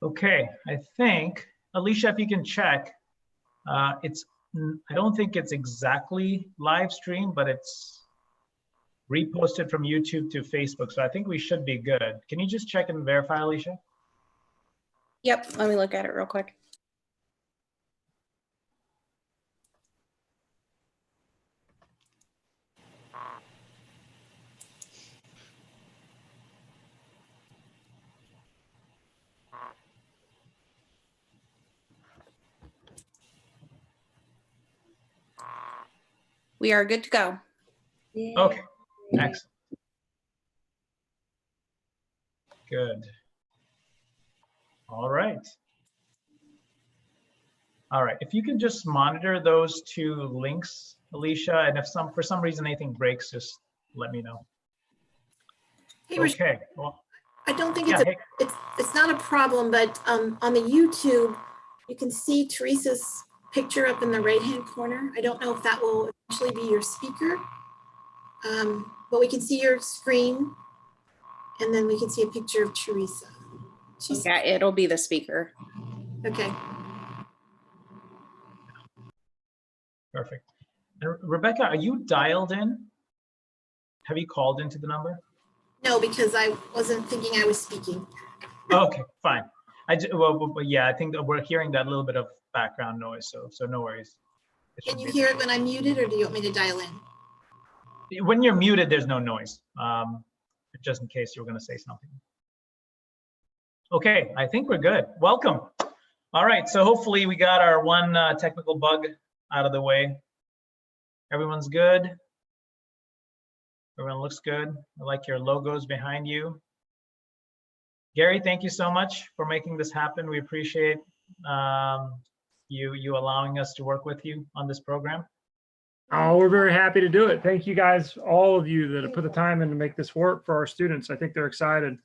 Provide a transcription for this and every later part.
Okay, I think, Alicia, if you can check, I don't think it's exactly live stream, but it's reposted from YouTube to Facebook. So I think we should be good. Can you just check and verify, Alicia? Yep, let me look at it real quick. We are good to go. Okay, excellent. Good. All right. All right, if you can just monitor those two links, Alicia, and if for some reason anything breaks, just let me know. Hey, okay. Well, I don't think yeah, it's not a problem, but on the YouTube, you can see Teresa's picture up in the right-hand corner. I don't know if that will eventually be your speaker, but we can see your screen, and then we can see a picture of Teresa. Yeah, it'll be the speaker. Okay. Perfect. And Rebecca, are you dialed in? Have you called into the number? No, because I wasn't thinking I was speaking. Okay, fine. Well, yeah, I think we're hearing that little bit of background noise, so no worries. Can you hear it when I'm muted, or do you want me to dial in? When you're muted, there's no noise, just in case you were going to say something. Okay, I think we're good. Welcome. All right, so hopefully we got our one technical bug out of the way. Everyone's good? Everyone looks good? I like your logos behind you. Gary, thank you so much for making this happen. We appreciate you allowing us to work with you on this program. Oh, we're very happy to do it. Thank you guys, all of you that have put the time in to make this work for our students. I think they're excited.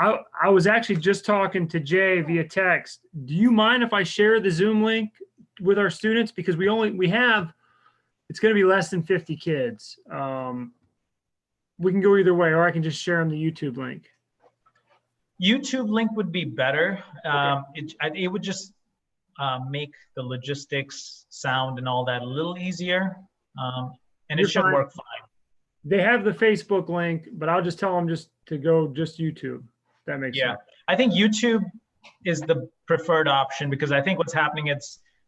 I was actually just talking to Jay via text. Do you mind if I share the Zoom link with our students? Because it's going to be less than 50 kids. We can go either way, or I can just share them the YouTube link. YouTube link would be better. Okay. It would just make the logistics, sound, and all that a little easier, and it should work fine. They have the Facebook link, but I'll just tell them just to go YouTube. That makes sense. I think YouTube is the preferred option, because I think what's happening,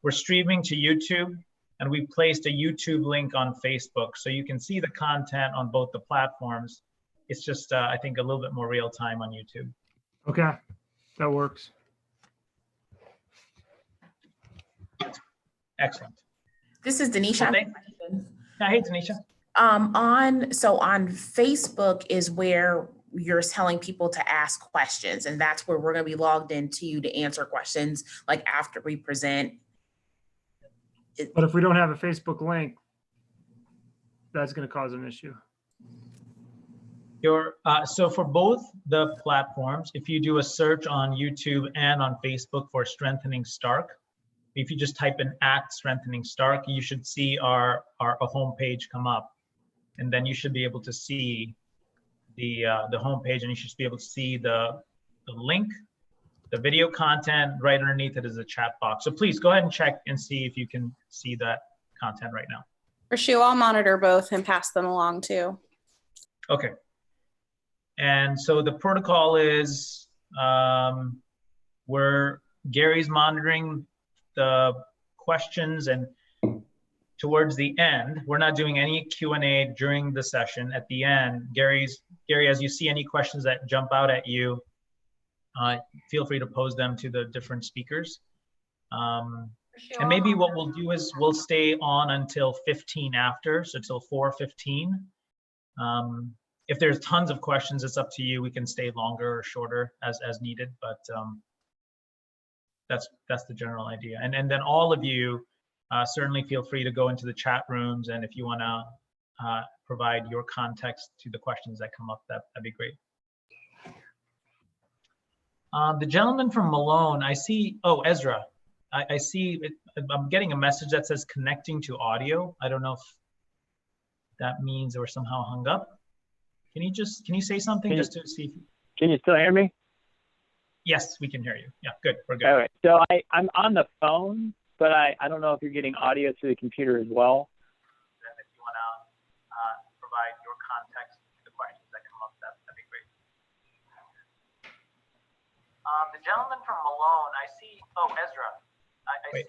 we're streaming to YouTube, and we've placed a YouTube link on Facebook, so you can see the content on both the platforms. It's just, I think, a little bit more real time on YouTube. Okay, that works. Excellent. This is Denisha. Hey, Denisha. So on Facebook is where you're telling people to ask questions, and that's where we're going to be logged into to answer questions like after we present. But if we don't have a Facebook link, that's going to cause an issue. So for both the platforms, if you do a search on YouTube and on Facebook for Strengthening Stark, if you just type in @Strengthening Stark, you should see our homepage come up. and then you should be able to see the homepage, and you should be able to see the link, the video content. Right underneath it is a chat box. So please go ahead and check and see if you can see that content right now. For sure, I'll monitor both and pass them along too. Okay. And so the protocol is Gary's monitoring the questions, and towards the end, we're not doing any Q&A during the session. At the end, Gary, as you see any questions that jump out at you, feel free to pose them to the different speakers. And maybe what we'll do is we'll stay on until 15 after, so till 4:15. If there's tons of questions, it's up to you. We can stay longer or shorter as needed, but that's the general idea. And then all of you certainly feel free to go into the chat rooms, and if you want to provide your context to the questions that come up, that'd be great. The gentleman from Malone, I see. Oh, Ezra, I see. I'm getting a message that says connecting to audio. I don't know if that means we're somehow hung up. Can you say something just to see? Can you still hear me? Yes, we can hear you. Yeah, good. We're good. All right. So I'm on the phone, but I don't know if you're getting audio through the computer as well. And if you want to provide your context to the questions that come up, that'd be great. The gentleman from Malone, I see. Oh, Ezra, I see.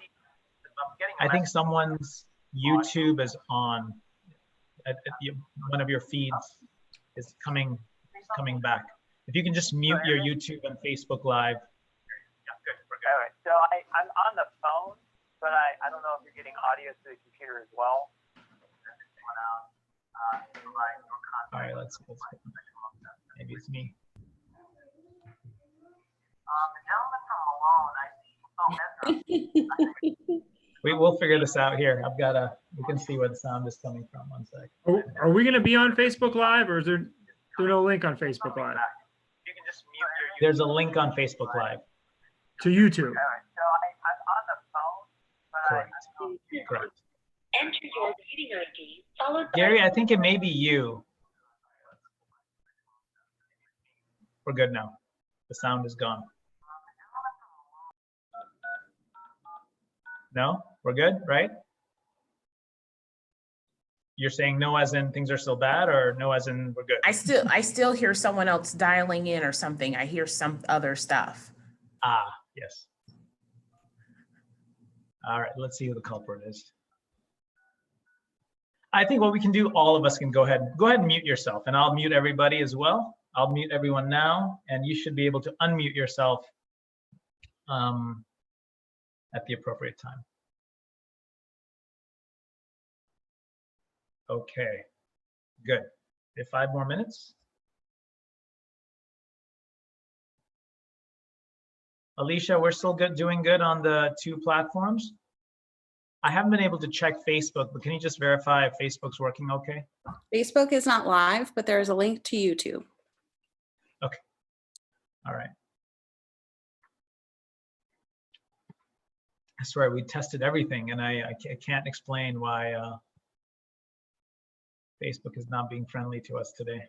I'm getting. I think someone's YouTube is on. One of your feeds is coming back. If you can just mute your YouTube and Facebook Live. Yeah, good. We're good. All right. So I'm on the phone, but I don't know if you're getting audio through the computer as well. All right, let's maybe it's me. The gentleman from Malone, I see. Oh, Ezra. We'll figure this out here. We can see where the sound is coming from. One sec. Are we going to be on Facebook Live, or is there no link on Facebook Live? You can just mute your. There's a link on Facebook Live. To YouTube. All right. So I'm on the phone, but Correct. Enter your meeting ID followed by Gary, I think it may be you. We're good now. The sound is gone. No, we're good, right? You're saying no as in things are still bad, or no as in we're good? I still hear someone else dialing in or something. I hear some other stuff. Ah, yes. All right, let's see who the culprit is. I think what we can do, all of us can go ahead and mute yourself, and I'll mute everybody as well. I'll mute everyone now, and you should be able to unmute yourself at the appropriate time. Okay, good. We have 5 more minutes. Alicia, we're still doing good on the 2 platforms. I haven't been able to check Facebook, but can you just verify if Facebook's working okay? Facebook is not live, but there is a link to YouTube. Okay. All right. I swear we tested everything, and I can't explain why Facebook is not being friendly to us today.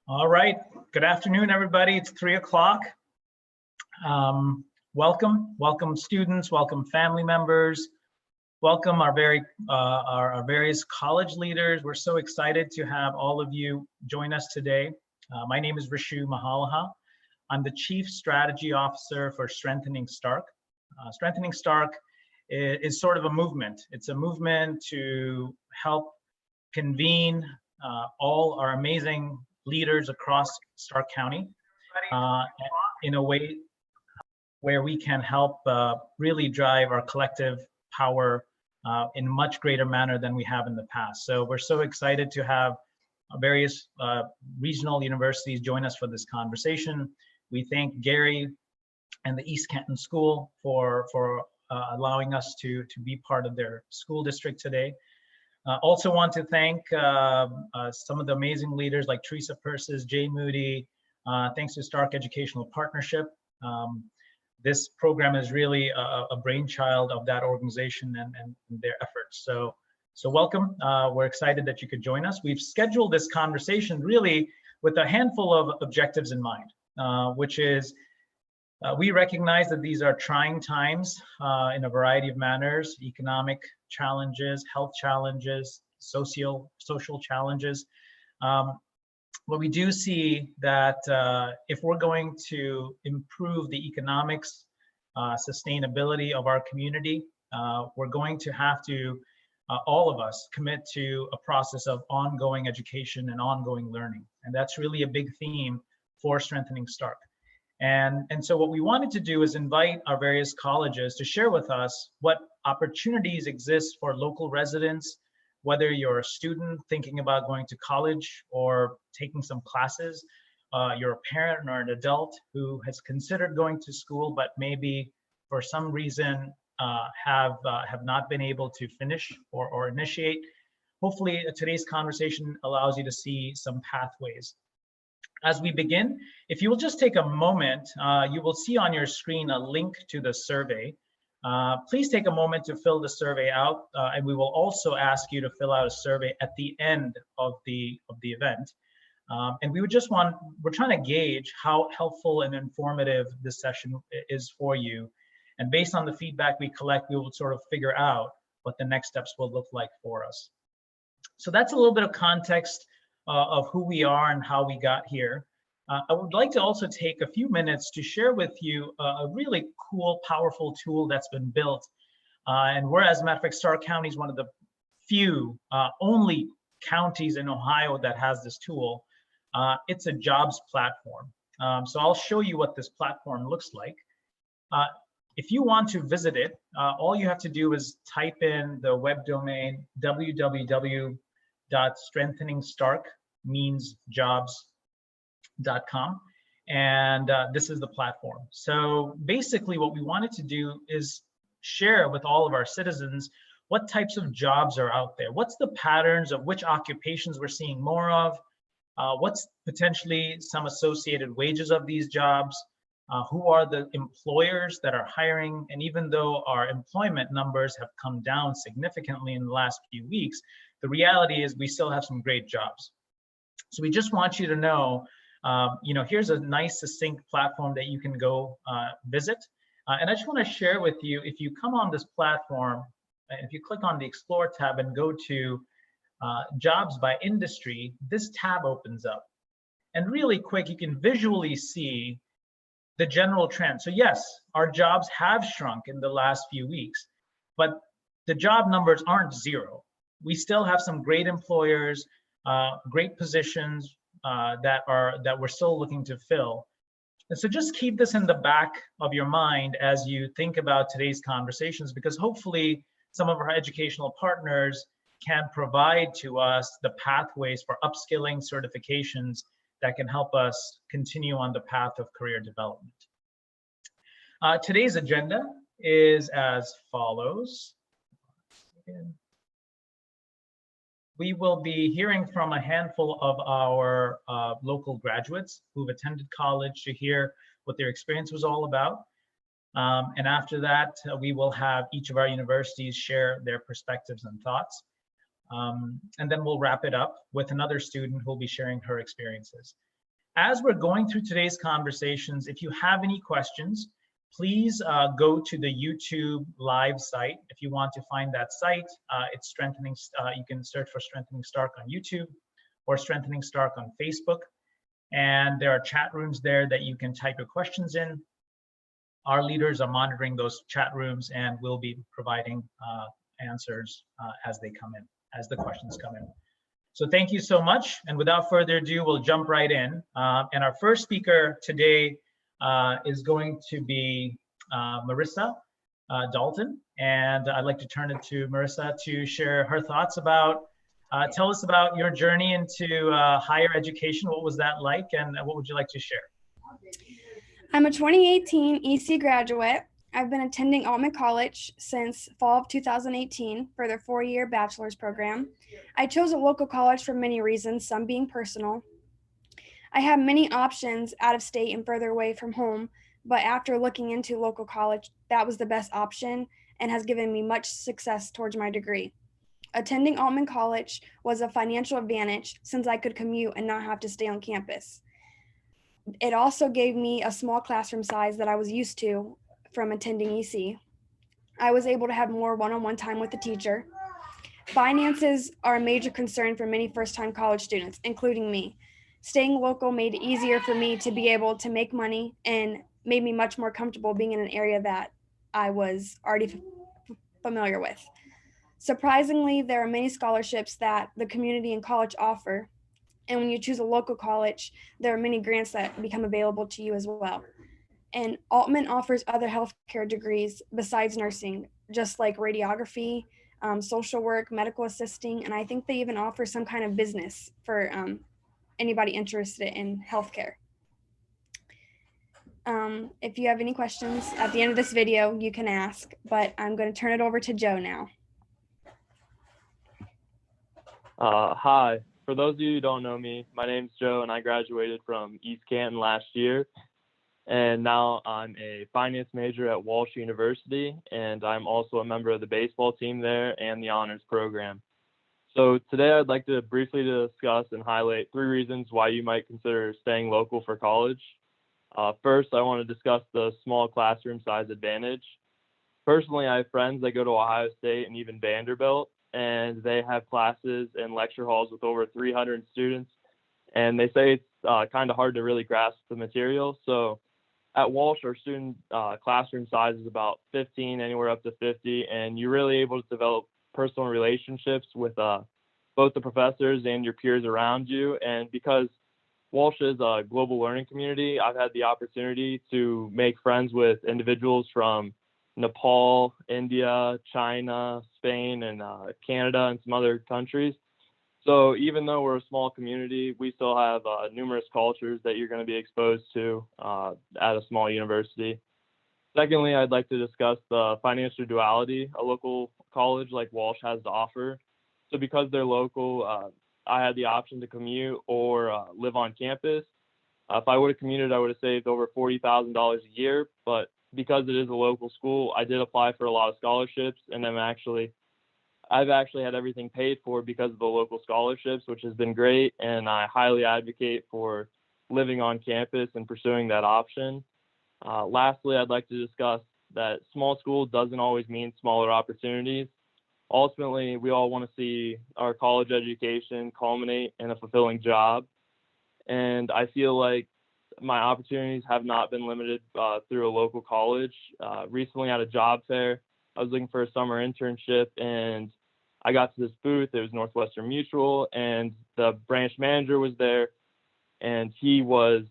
All right. Good afternoon, everybody. It's 3 o'clock. Welcome students, welcome family members, welcome our various college leaders. We're so excited to have all of you join us today. My name is Rishu Mahalaha. I'm the Chief Strategy Officer for Strengthening Stark. Strengthening Stark is sort of a movement. It's a movement to help convene all our amazing leaders across Stark County in a way where we can help really drive our collective power in a much greater manner than we have in the past. So we're so excited to have various regional universities join us for this conversation. We thank Gary and the East Canton School for allowing us to be part of their school district today. Also want to thank some of the amazing leaders like Teresa Persis, Jay Moody, thanks to Stark Educational Partnership. This program is really a brainchild of that organization and their efforts. So welcome. We're excited that you could join us. We've scheduled this conversation really with a handful of objectives in mind, which is we recognize that these are trying times in a variety of manners: economic challenges, health challenges, social challenges. But we do see that if we're going to improve the economics, sustainability of our community, we're going to have to, all of us, commit to a process of ongoing education and ongoing learning. And that's really a big theme for Strengthening Stark. And so what we wanted to do is invite our various colleges to share with us what opportunities exist for local residents, whether you're a student thinking about going to college or taking some classes, you're a parent or an adult who has considered going to school, but maybe for some reason have not been able to finish or initiate. Hopefully today's conversation allows you to see some pathways. As we begin, if you will just take a moment, you will see on your screen a link to the survey. Please take a moment to fill the survey out, and we will also ask you to fill out a survey at the end of the event. And we're trying to gauge how helpful and informative this session is for you. And based on the feedback we collect, we will sort of figure out what the next steps will look like for us. So that's a little bit of context of who we are and how we got here. I would like to also take a few minutes to share with you a really cool, powerful tool that's been built. And whereas, matter of fact, Stark County is one of the few, only counties in Ohio that has this tool, it's a jobs platform. So I'll show you what this platform looks like. If you want to visit it, all you have to do is type in the web domain www.strengtheningstarkmeansjobs.com, and this is the platform. So basically what we wanted to do is share with all of our citizens what types of jobs are out there, what's the patterns of which occupations we're seeing more of, what's potentially some associated wages of these jobs, who are the employers that are hiring. And even though our employment numbers have come down significantly in the last few weeks, the reality is we still have some great jobs. So we just want you to know, here's a nice succinct platform that you can go visit. And I just want to share with you, if you come on this platform, if you click on the Explore tab and go to Jobs by Industry, this tab opens up. And really quick, you can visually see the general trend. So yes, our jobs have shrunk in the last few weeks, but the job numbers aren't zero. We still have some great employers, great positions that we're still looking to fill. And so just keep this in the back of your mind as you think about today's conversations, because hopefully some of our educational partners can provide to us the pathways for upskilling, certifications that can help us continue on the path of career development. Today's agenda is as follows. We will be hearing from a handful of our local graduates who've attended college to hear what their experience was all about. And after that, we will have each of our universities share their perspectives and thoughts. And then we'll wrap it up with another student who'll be sharing her experiences. as we're going through today's conversations, if you have any questions, please go to the YouTube live site. If you want to find that site, it's Strengthening, you can search for Strengthening Stark on YouTube or Strengthening Stark on Facebook. And there are chat rooms there that you can type your questions in. Our leaders are monitoring those chat rooms and will be providing answers as they come in, as the questions come in. So thank you so much. And without further ado, we'll jump right in. And our first speaker today is going to be Marissa Dalton. And I'd like to turn it to Marissa to share her thoughts about, tell us about your journey into higher education. What was that like? And what would you like to share? I'm a 2018 EC graduate. I've been attending Altman College since fall of 2018 for their 4-year bachelor's program. I chose a local college for many reasons, some being personal. I have many options out of state and further away from home, but after looking into local college, that was the best option and has given me much success towards my degree. Attending Altman College was a financial advantage since I could commute and not have to stay on campus. It also gave me a small classroom size that I was used to from attending EC. I was able to have more one-on-one time with the teacher. Finances are a major concern for many first-time college students, including me. Staying local made it easier for me to be able to make money and made me much more comfortable being in an area that I was already familiar with. Surprisingly, there are many scholarships that the community and college offer. And when you choose a local college, there are many grants that become available to you as well. And Altman offers other healthcare degrees besides nursing, just like radiography, social work, medical assisting, and I think they even offer some kind of business for anybody interested in healthcare. If you have any questions at the end of this video, you can ask, but I'm going to turn it over to Joe now. Hi. For those of you who don't know me, my name's Joe and I graduated from East Canton last year. And now I'm a finance major at Walsh University, and I'm also a member of the baseball team there and the honors program. So today I'd like to briefly discuss and highlight 3 reasons why you might consider staying local for college. First, I want to discuss the small classroom size advantage. Personally, I have friends that go to Ohio State and even Vanderbilt, and they have classes and lecture halls with over 300 students, and they say it's kind of hard to really grasp the material. So at Walsh, our student classroom size is about 15, anywhere up to 50, and you're really able to develop personal relationships with both the professors and your peers around you. And because Walsh is a global learning community, I've had the opportunity to make friends with individuals from Nepal, India, China, Spain, and Canada, and some other countries. So even though we're a small community, we still have numerous cultures that you're going to be exposed to at a small university. Secondly, I'd like to discuss the financial duality a local college like Walsh has to offer. So because they're local, I had the option to commute or live on campus. If I would have commuted, I would have saved over $40,000 a year. But because it is a local school, I did apply for a lot of scholarships, and I've actually had everything paid for because of the local scholarships, which has been great. And I highly advocate for living on campus and pursuing that option. Lastly, I'd like to discuss that small school doesn't always mean smaller opportunities. Ultimately, we all want to see our college education culminate in a fulfilling job. And I feel like my opportunities have not been limited through a local college. Recently at a job fair, I was looking for a summer internship, and I got to this booth. It was Northwestern Mutual, and the branch manager was there, and he was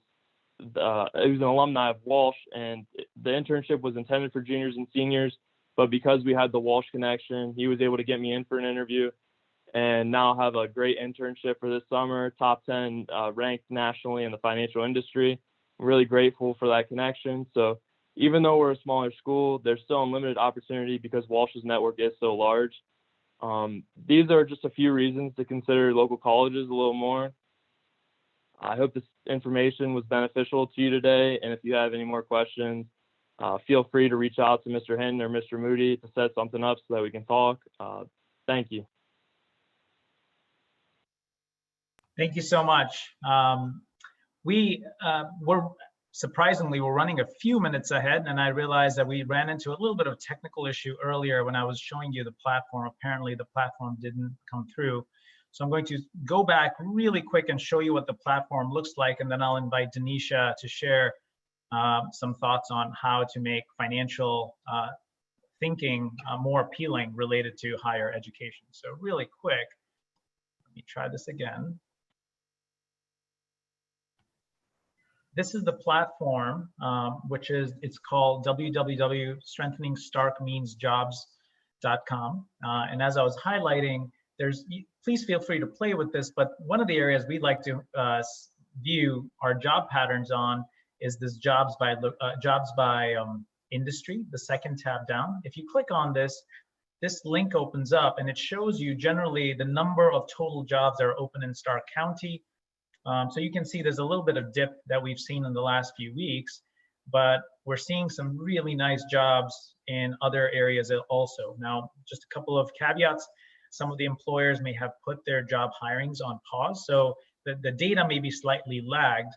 an alumni of Walsh, and the internship was intended for juniors and seniors, but because we had the Walsh connection, he was able to get me in for an interview, and now have a great internship for this summer, top 10 ranked nationally in the financial industry. I'm really grateful for that connection. So even though we're a smaller school, there's still unlimited opportunity because Walsh's network is so large. These are just a few reasons to consider local colleges a little more. I hope this information was beneficial to you today, and if you have any more questions, feel free to reach out to Mr. Hinton or Mr. Moody to set something up so that we can talk. Thank you. Thank you so much. Surprisingly, we're running a few minutes ahead, and I realized that we ran into a little bit of a technical issue earlier when I was showing you the platform. Apparently, the platform didn't come through. So I'm going to go back really quick and show you what the platform looks like, and then I'll invite Denisha to share some thoughts on how to make financial thinking more appealing related to higher education. So really quick, let me try this again. This is the platform, it's called www.strengtheningstarkmeansjobs.com. And as I was highlighting, please feel free to play with this, but one of the areas we'd like to view our job patterns on is this jobs by industry, the second tab down. If you click on this link opens up and it shows you generally the number of total jobs that are open in Stark County. So you can see there's a little bit of dip that we've seen in the last few weeks, but we're seeing some really nice jobs in other areas also. Now, just a couple of caveats. Some of the employers may have put their job hirings on pause, so the data may be slightly lagged.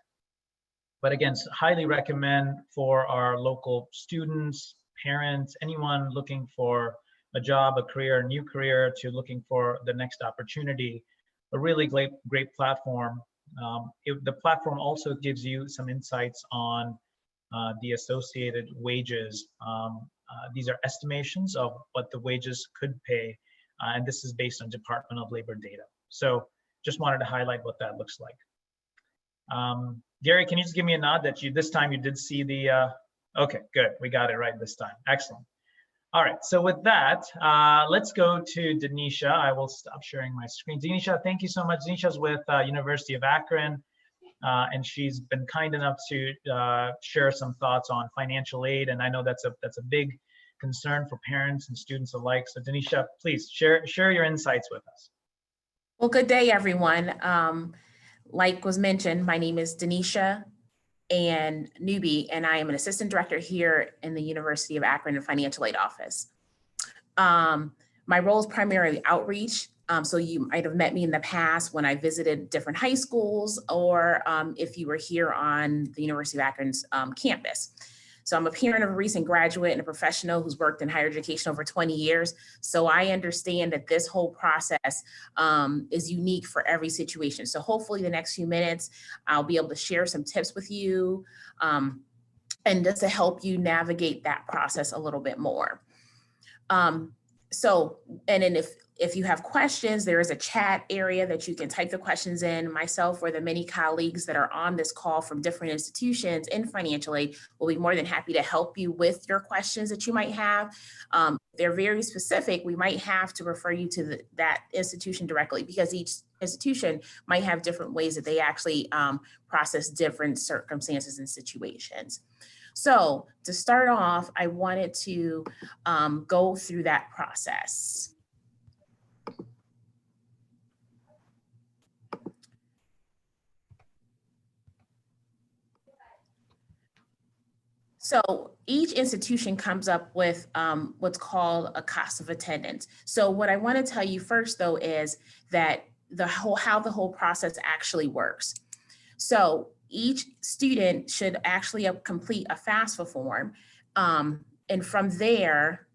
But again, highly recommend for our local students, parents, anyone looking for a job, a career, a new career, to looking for the next opportunity. A really great platform. The platform also gives you some insights on the associated wages. These are estimations of what the wages could pay, and this is based on Department of Labor data. So just wanted to highlight what that looks like. Gary, can you just give me a nod that this time you did see the, okay, good, we got it right this time, excellent. All right, so with that, let's go to Denisha. I will stop sharing my screen. Denisha, thank you so much. Denisha's with University of Akron, and she's been kind enough to share some thoughts on financial aid, and I know that's a big concern for parents and students alike. So Denisha, please share your insights with us. Well, good day, everyone. Like was mentioned, my name is Denisha and Newbie, and I am an assistant director here in the University of Akron Financial Aid Office. My role is primarily outreach. So you might have met me in the past when I visited different high schools, or if you were here on the University of Akron's campus. So I'm a parent of a recent graduate and a professional who's worked in higher education over 20 years. So I understand that this whole process is unique for every situation. So hopefully the next few minutes, I'll be able to share some tips with you and just to help you navigate that process a little bit more. And then if you have questions, there is a chat area that you can type the questions in. Myself or the many colleagues that are on this call from different institutions in financial aid will be more than happy to help you with your questions that you might have. If they're very specific, we might have to refer you to that institution directly, because each institution might have different ways that they actually process different circumstances and situations. So to start off, I wanted to go through that process. So each institution comes up with what's called a cost of attendance. So what I want to tell you first, though, is that how the whole process actually works. So each student should actually complete a FAFSA form, and from there,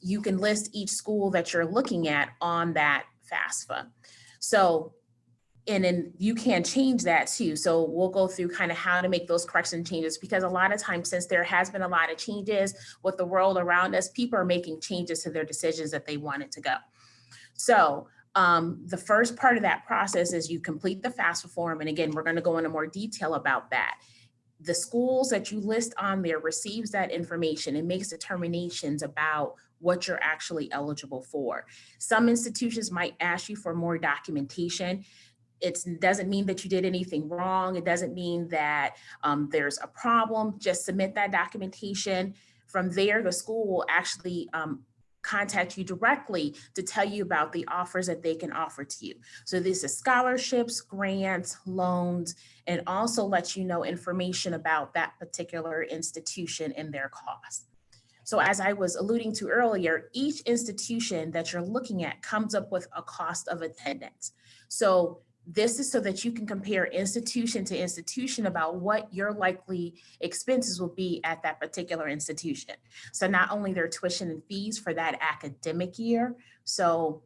you can list each school that you're looking at on that FAFSA. So. And then you can change that too. So we'll go through kind of how to make those correction changes, because a lot of times, since there has been a lot of changes with the world around us, people are making changes to their decisions that they wanted to go. So the first part of that process is you complete the FAFSA form. And again, we're going to go into more detail about that. The schools that you list on there receives that information and makes determinations about what you're actually eligible for. Some institutions might ask you for more documentation. It doesn't mean that you did anything wrong. It doesn't mean that there's a problem. Just submit that documentation. From there, the school will actually contact you directly to tell you about the offers that they can offer to you. So this is scholarships, grants, loans, and also let you know information about that particular institution and their cost. So as I was alluding to earlier, each institution that you're looking at comes up with a cost of attendance. So This is so that you can compare institution to institution about what your likely expenses will be at that particular institution. So not only their tuition and fees for that academic year. So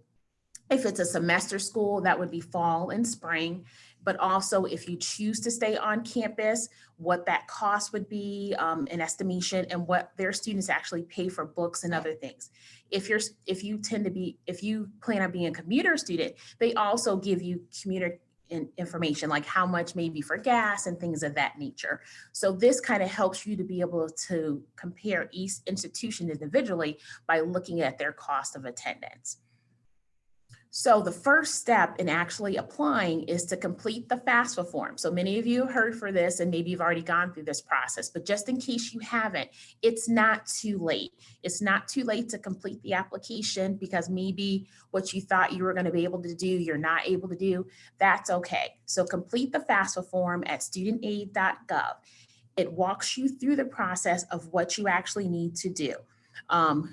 if it's a semester school, that would be fall and spring, but also if you choose to stay on campus, what that cost would be, an estimation, and what their students actually pay for books and other things. If you plan on being a commuter student, they also give you commuter information, like how much maybe for gas and things of that nature. So this kind of helps you to be able to compare each institution individually by looking at their cost of attendance. So the first step in actually applying is to complete the FAFSA form. So many of you have heard for this, and maybe you've already gone through this process, but just in case you haven't, it's not too late. It's not too late to complete the application because maybe what you thought you were going to be able to do, you're not able to do. That's okay. So complete the FAFSA form at studentaid.gov. It walks you through the process of what you actually need to do.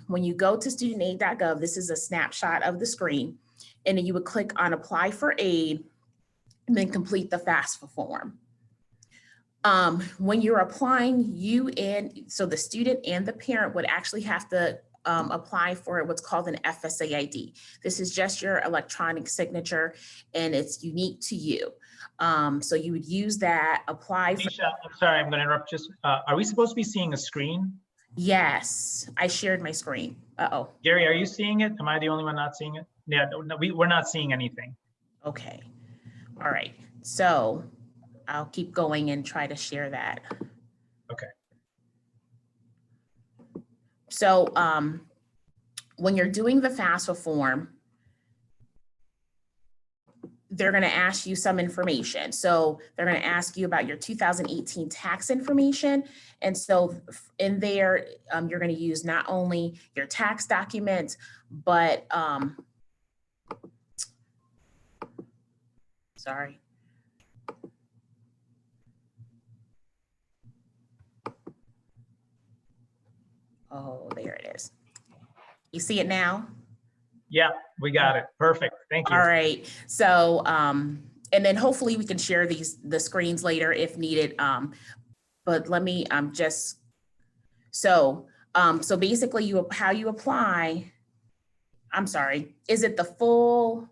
When you go to studentaid.gov, this is a snapshot of the screen. And then you would click on apply for aid and then complete the FAFSA form. When you're applying, so the student and the parent would actually have to apply for what's called an FSA ID. This is just your electronic signature and it's unique to you. So you would use that, apply for. Misha, I'm sorry, I'm gonna interrupt just, are we supposed to be seeing a screen? Yes, I shared my screen. Uh-oh. Gary, are you seeing it? Am I the only one not seeing it? Yeah, no, we're not seeing anything. Okay. All right. So I'll keep going and try to share that. Okay. So when you're doing the FAFSA form, they're going to ask you some information. So they're going to ask you about your 2018 tax information. And so in there, you're going to use not only your tax documents, but sorry. Oh, there it is. You see it now? Yeah, we got it. Perfect. Thank you. All right. So, and then hopefully we can share the screens later if needed. But let me so basically how you apply, I'm sorry, is it the full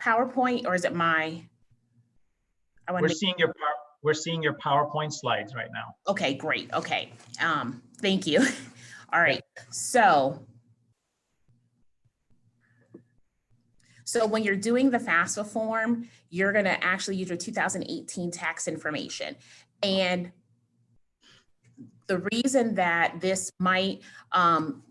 PowerPoint or is it we're seeing your PowerPoint slides right now. Okay, great. Okay. Thank you. All right. So when you're doing the FAFSA form, you're going to actually use your 2018 tax information. And the reason that this might,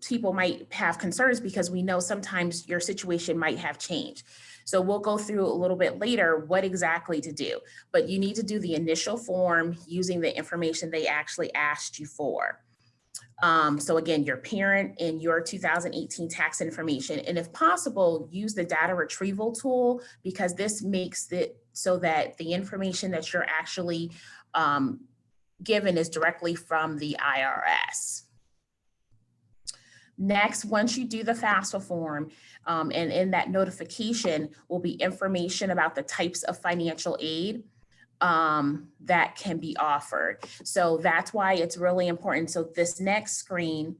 people might have concerns because we know sometimes your situation might have changed. So we'll go through a little bit later what exactly to do, but you need to do the initial form using the information they actually asked you for. So again, your parent and your 2018 tax information, and if possible, use the data retrieval tool because this makes it so that the information that you're actually given is directly from the IRS. Next, once you do the FAFSA form, and in that notification will be information about the types of financial aid that can be offered. So that's why it's really important. So this next screen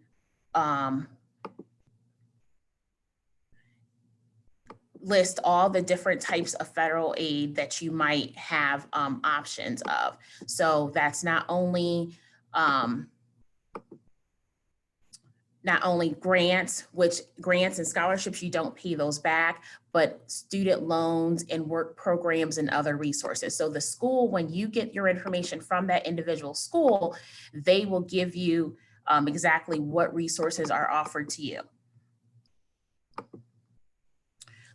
lists all the different types of federal aid that you might have options of. So that's not only grants, which grants and scholarships, you don't pay those back, but student loans and work programs and other resources. So the school, when you get your information from that individual school, they will give you exactly what resources are offered to you.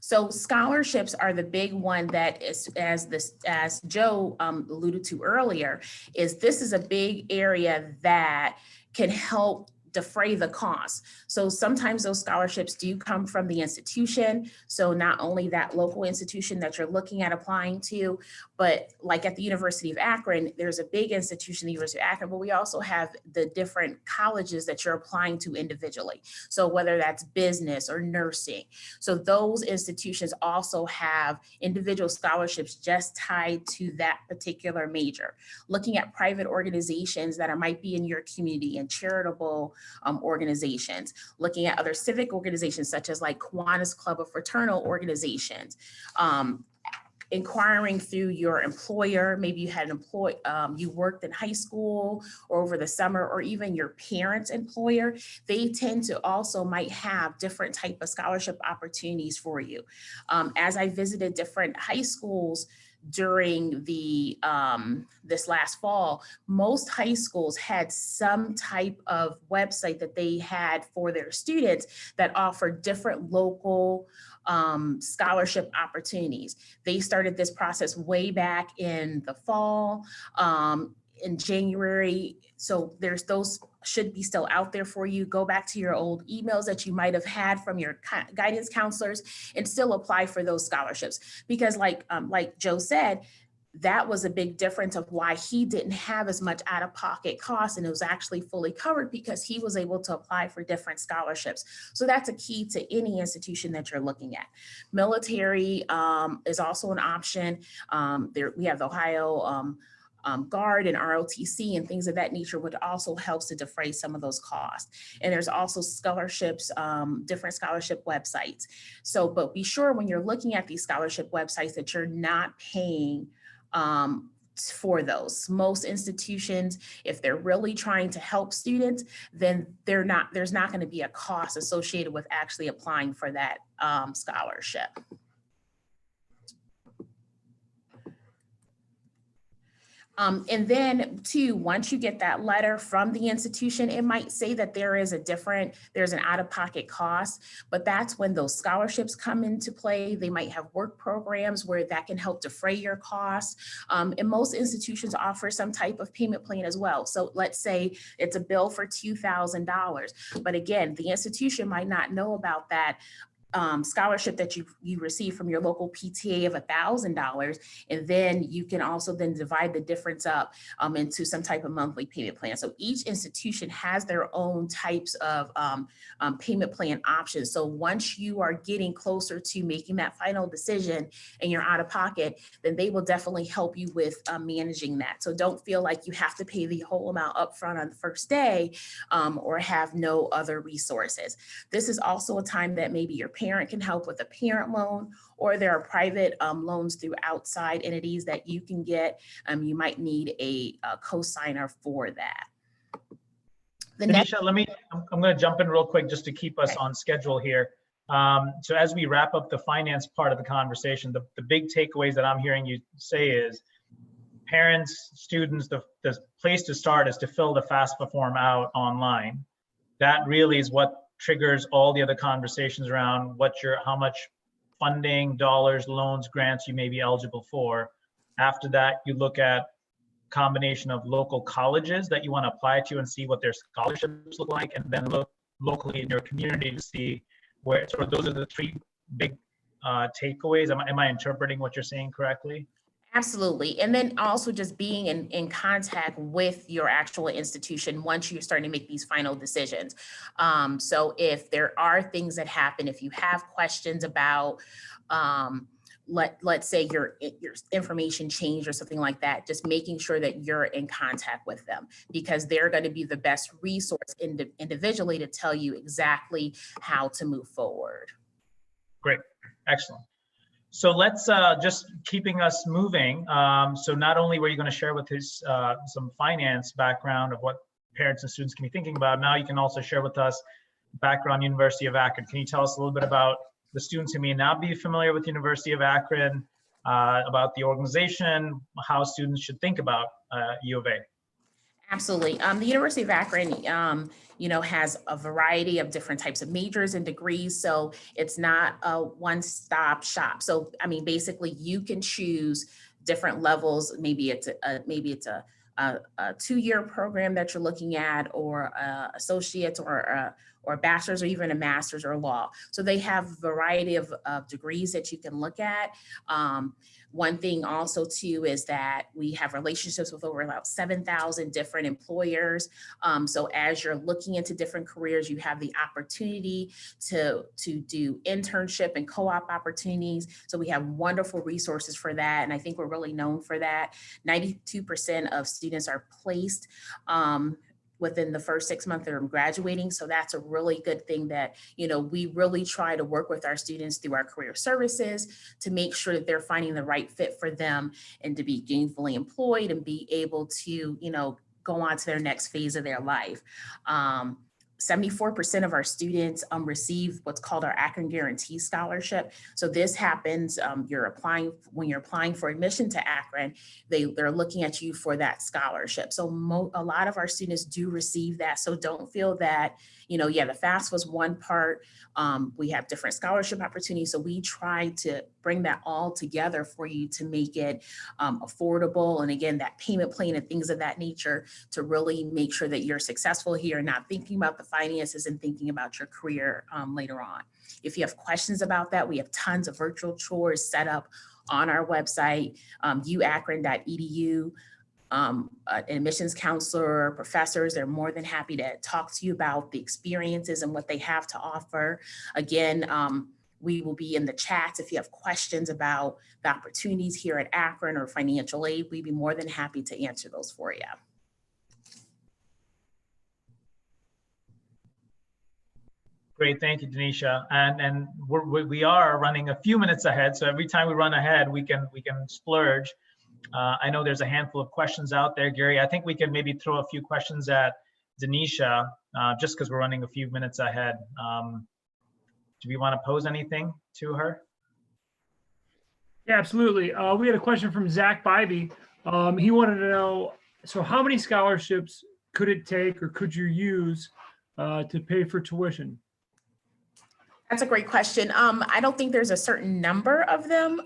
So scholarships are the big one that is, as Joe alluded to earlier, this is a big area that can help defray the cost. So sometimes those scholarships do come from the institution. So not only that local institution that you're looking at applying to, but like at the University of Akron, there's a big institution, the University of Akron, but we also have the different colleges that you're applying to individually. So whether that's business or nursing. So those institutions also have individual scholarships just tied to that particular major. Looking at private organizations that might be in your community and charitable organizations, looking at other civic organizations such as like Kiwanis Club of Fraternal Organizations, inquiring through your employer. Maybe you had an you worked in high school or over the summer, or even your parents' employer. They tend to also might have different type of scholarship opportunities for you. As I visited different high schools during the this last fall, most high schools had some type of website that they had for their students that offered different local scholarship opportunities. They started this process way back in the fall, in January. So those should be still out there for you. Go back to your old emails that you might have had from your guidance counselors and still apply for those scholarships. Because like Joe said, that was a big difference of why he didn't have as much out-of-pocket costs, and it was actually fully covered because he was able to apply for different scholarships. So that's a key to any institution that you're looking at. Military is also an option. We have the Ohio Guard and ROTC and things of that nature, which also helps to defray some of those costs. And there's also scholarships, different scholarship websites. So, but be sure when you're looking at these scholarship websites that you're not paying for those. Most institutions, if they're really trying to help students, then there's not going to be a cost associated with actually applying for that scholarship. And then too, once you get that letter from the institution, it might say that there's an out-of-pocket cost, but that's when those scholarships come into play. They might have work programs where that can help defray your costs. And most institutions offer some type of payment plan as well. So let's say it's a bill for $2,000, but again, the institution might not know about that scholarship that you receive from your local PTA of $1,000, and then you can also then divide the difference up into some type of monthly payment plan. So each institution has their own types of payment plan options. So once you are getting closer to making that final decision and you're out of pocket, then they will definitely help you with managing that. So don't feel like you have to pay the whole amount upfront on the first day or have no other resources. This is also a time that maybe your parent can help with a parent loan, or there are private loans through outside entities that you can get. You might need a co-signer for that. Tanisha, I'm going to jump in real quick just to keep us on schedule here. So as we wrap up the finance part of the conversation, the big takeaways that I'm hearing you say is parents, students, the place to start is to fill the FAFSA form out online. That really is what triggers all the other conversations around how much funding, dollars, loans, grants you may be eligible for. After that, you look at combination of local colleges that you want to apply to and see what their scholarships look like, and then look locally in your community to see where, sort of those are the three big takeaways. Am I interpreting what you're saying correctly? Absolutely. And then also just being in contact with your actual institution once you're starting to make these final decisions. So if there are things that happen, if you have questions about, let's say your information changed or something like that, just making sure that you're in contact with them, because they're going to be the best resource individually to tell you exactly how to move forward. Great. Excellent. So let's just keeping us moving. So not only were you going to share with us some finance background of what parents and students can be thinking about, now you can also share with us background University of Akron. Can you tell us a little bit about the students who may not be familiar with University of Akron, about the organization, how students should think about U of A? Absolutely. The University of Akron, has a variety of different types of majors and degrees. So it's not a one-stop shop. So, I mean, basically you can choose different levels. Maybe it's a a 2-year program that you're looking at, or associates, or a bachelor's, or even a master's, or law. So they have a variety of degrees that you can look at. One thing also too is that we have relationships with over about 7,000 different employers. So as you're looking into different careers, you have the opportunity to do internship and co-op opportunities. So we have wonderful resources for that. And I think we're really known for that. 92% of students are placed within the first 6 months of graduating. So that's a really good thing that, we really try to work with our students through our career services to make sure that they're finding the right fit for them and to be gainfully employed and be able to, go on to their next phase of their life. 74% of our students receive what's called our Akron Guarantee Scholarship. So this happens, when you're applying for admission to Akron, they're looking at you for that scholarship. So a lot of our students do receive that. So don't feel that, the FAFSA was one part. We have different scholarship opportunities. So we try to bring that all together for you to make it affordable. And again, that payment plan and things of that nature to really make sure that you're successful here, not thinking about the finances and thinking about your career later on. If you have questions about that, we have tons of virtual tours set up on our website, uakron.edu. An admissions counselor, professors, they're more than happy to talk to you about the experiences and what they have to offer. Again, we will be in the chats if you have questions about the opportunities here at Akron or financial aid. We'd be more than happy to answer those for you. Great, thank you, Denisha. And we are running a few minutes ahead. So every time we run ahead, we can splurge. I know there's a handful of questions out there, Gary. I think we can maybe throw a few questions at Denisha, just because we're running a few minutes ahead. Do we want to pose anything to her? Yeah, absolutely. We had a question from Zach Bybee. He wanted to know, so how many scholarships could it take or could you use to pay for tuition? That's a great question. I don't think there's a certain number of them.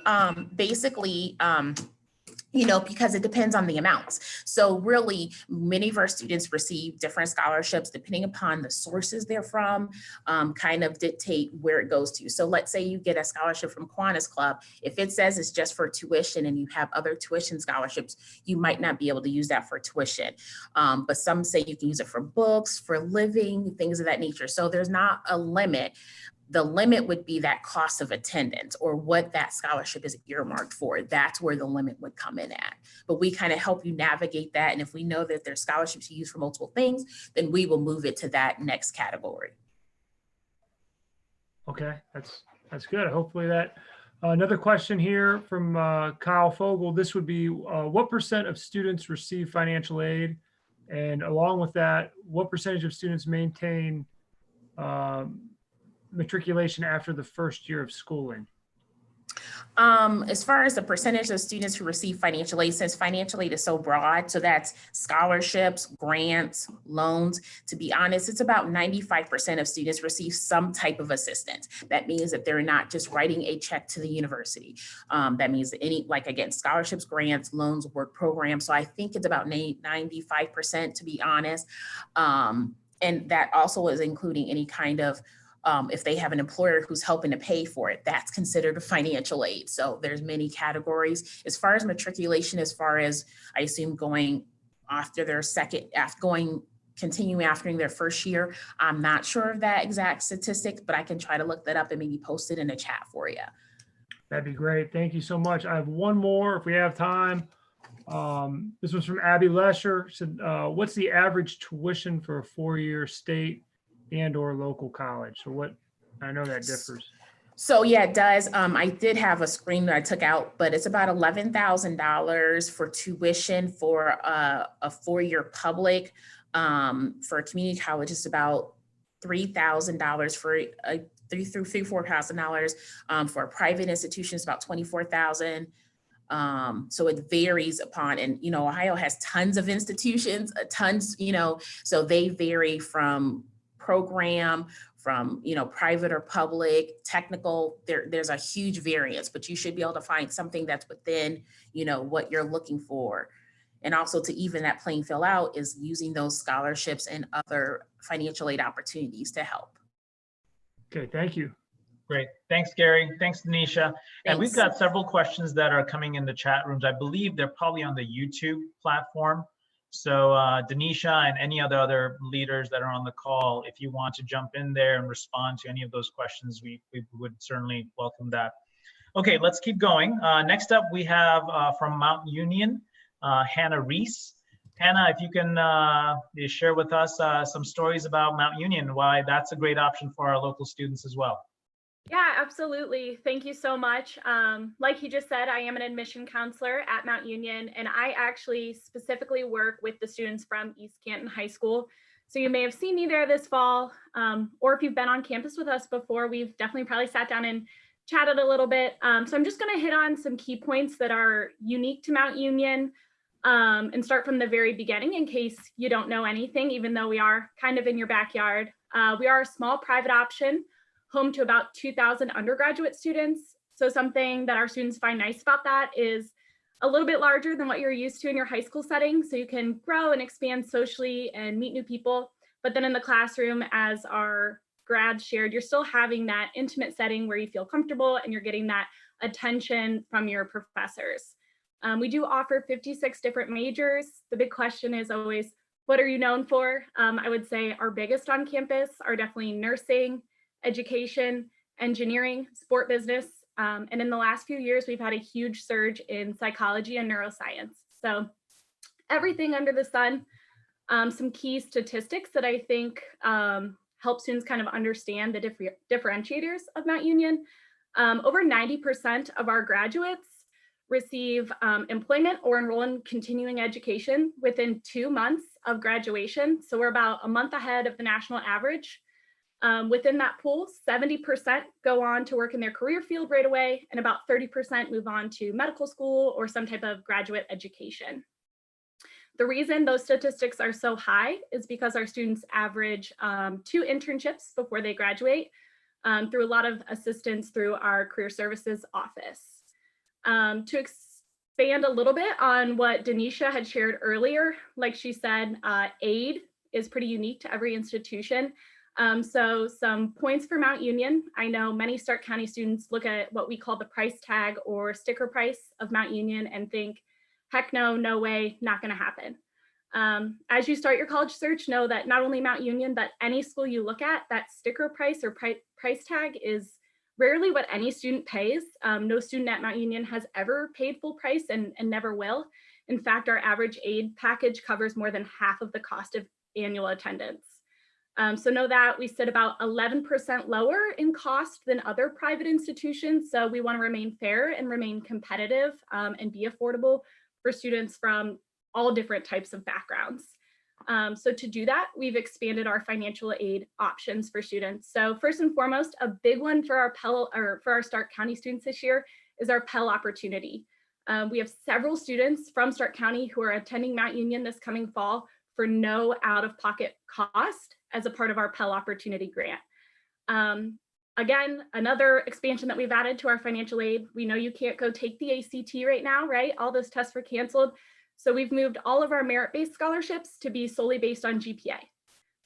Basically, because it depends on the amounts. So really, many of our students receive different scholarships depending upon the sources they're from, kind of dictate where it goes to. So let's say you get a scholarship from Kiwanis Club. If it says it's just for tuition and you have other tuition scholarships, you might not be able to use that for tuition. But some say you can use it for books, for living, things of that nature. So there's not a limit. The limit would be that cost of attendance or what that scholarship is earmarked for. That's where the limit would come in at. But we kind of help you navigate that. And if we know that there's scholarships you use for multiple things, then we will move it to that next category. Okay, that's good. Hopefully that. Another question here from Kyle Fogel. This would be what % of students receive financial aid? And along with that, what percentage of students maintain matriculation after the first year of schooling? As far as the percentage of students who receive financial aid, since financial aid is so broad, so that's scholarships, grants, loans. To be honest, it's about 95% of students receive some type of assistance. That means that they're not just writing a check to the university. That means that again, scholarships, grants, loans, work programs. So I think it's about 95%, to be honest. And that also is including any kind of if they have an employer who's helping to pay for it, that's considered a financial aid. So there's many categories. As far as matriculation, as far as I assume going after their continuing after their first year, I'm not sure of that exact statistic, but I can try to look that up and maybe post it in a chat for you. That'd be great. Thank you so much. I have one more if we have time. This was from Abby Lesher. Said, what's the average tuition for a 4-year state and or local college? So what, I know that differs. So yeah, it does. I did have a screen that I took out, but it's about $11,000 for tuition for a 4-year public. For a community college, it's about $3,000 for $4,000. For a private institution, it's about $24,000. So it varies upon, and Ohio has tons of institutions, so they vary from program, from private or public, technical. There's a huge variance, but you should be able to find something that's within what you're looking for. And also to even that playing field out is using those scholarships and other financial aid opportunities to help. Okay, thank you. Great. Thanks, Gary. Thanks, Denisha. And we've Thanks. got several questions that are coming in the chat rooms. I believe they're probably on the YouTube platform. So Denisha and any other leaders that are on the call, if you want to jump in there and respond to any of those questions, we would certainly welcome that. Okay, let's keep going. Next up, we have from Mount Union, Hannah Reese. Hannah, if you can share with us some stories about Mount Union, why that's a great option for our local students as well. Yeah, absolutely. Thank you so much. Like he just said, I am an admission counselor at Mount Union, and I actually specifically work with the students from East Canton High School. So you may have seen me there this fall, or if you've been on campus with us before, we've definitely probably sat down and chatted a little bit. So I'm just going to hit on some key points that are unique to Mount Union and start from the very beginning in case you don't know anything, even though we are kind of in your backyard. We are a small private option, home to about 2,000 undergraduate students. So something that our students find nice about that is a little bit larger than what you're used to in your high school setting. So you can grow and expand socially and meet new people. But then in the classroom, as our grads shared, you're still having that intimate setting where you feel comfortable and you're getting that attention from your professors. We do offer 56 different majors. The big question is always, what are you known for? I would say our biggest on campus are definitely nursing, education, engineering, sport business. And in the last few years, we've had a huge surge in psychology and neuroscience. So everything under the sun. Some key statistics that I think help students kind of understand the differentiators of Mount Union. Over 90% of our graduates receive employment or enroll in continuing education within 2 months of graduation. So we're about a month ahead of the national average. Within that pool, 70% go on to work in their career field right away, and about 30% move on to medical school or some type of graduate education. The reason those statistics are so high is because our students average 2 internships before they graduate through a lot of assistance through our career services office. To expand a little bit on what Denisha had shared earlier, like she said, aid is pretty unique to every institution. So some points for Mount Union. I know many Stark County students look at what we call the price tag or sticker price of Mount Union and think, heck no, no way, not going to happen. As you start your college search, know that not only Mount Union, but any school you look at, that sticker price or price tag is rarely what any student pays. No student at Mount Union has ever paid full price and never will. In fact, our average aid package covers more than half of the cost of annual attendance. So know that we sit about 11% lower in cost than other private institutions. So we want to remain fair and remain competitive and be affordable for students from all different types of backgrounds. So to do that, we've expanded our financial aid options for students. So first and foremost, a big one for our Pell or for our Stark County students this year is our Pell opportunity. We have several students from Stark County who are attending Mount Union this coming fall for no out-of-pocket cost as a part of our Pell Opportunity Grant. Again, another expansion that we've added to our financial aid. We know you can't go take the ACT right now, right? All those tests were canceled. So we've moved all of our merit-based scholarships to be solely based on GPA.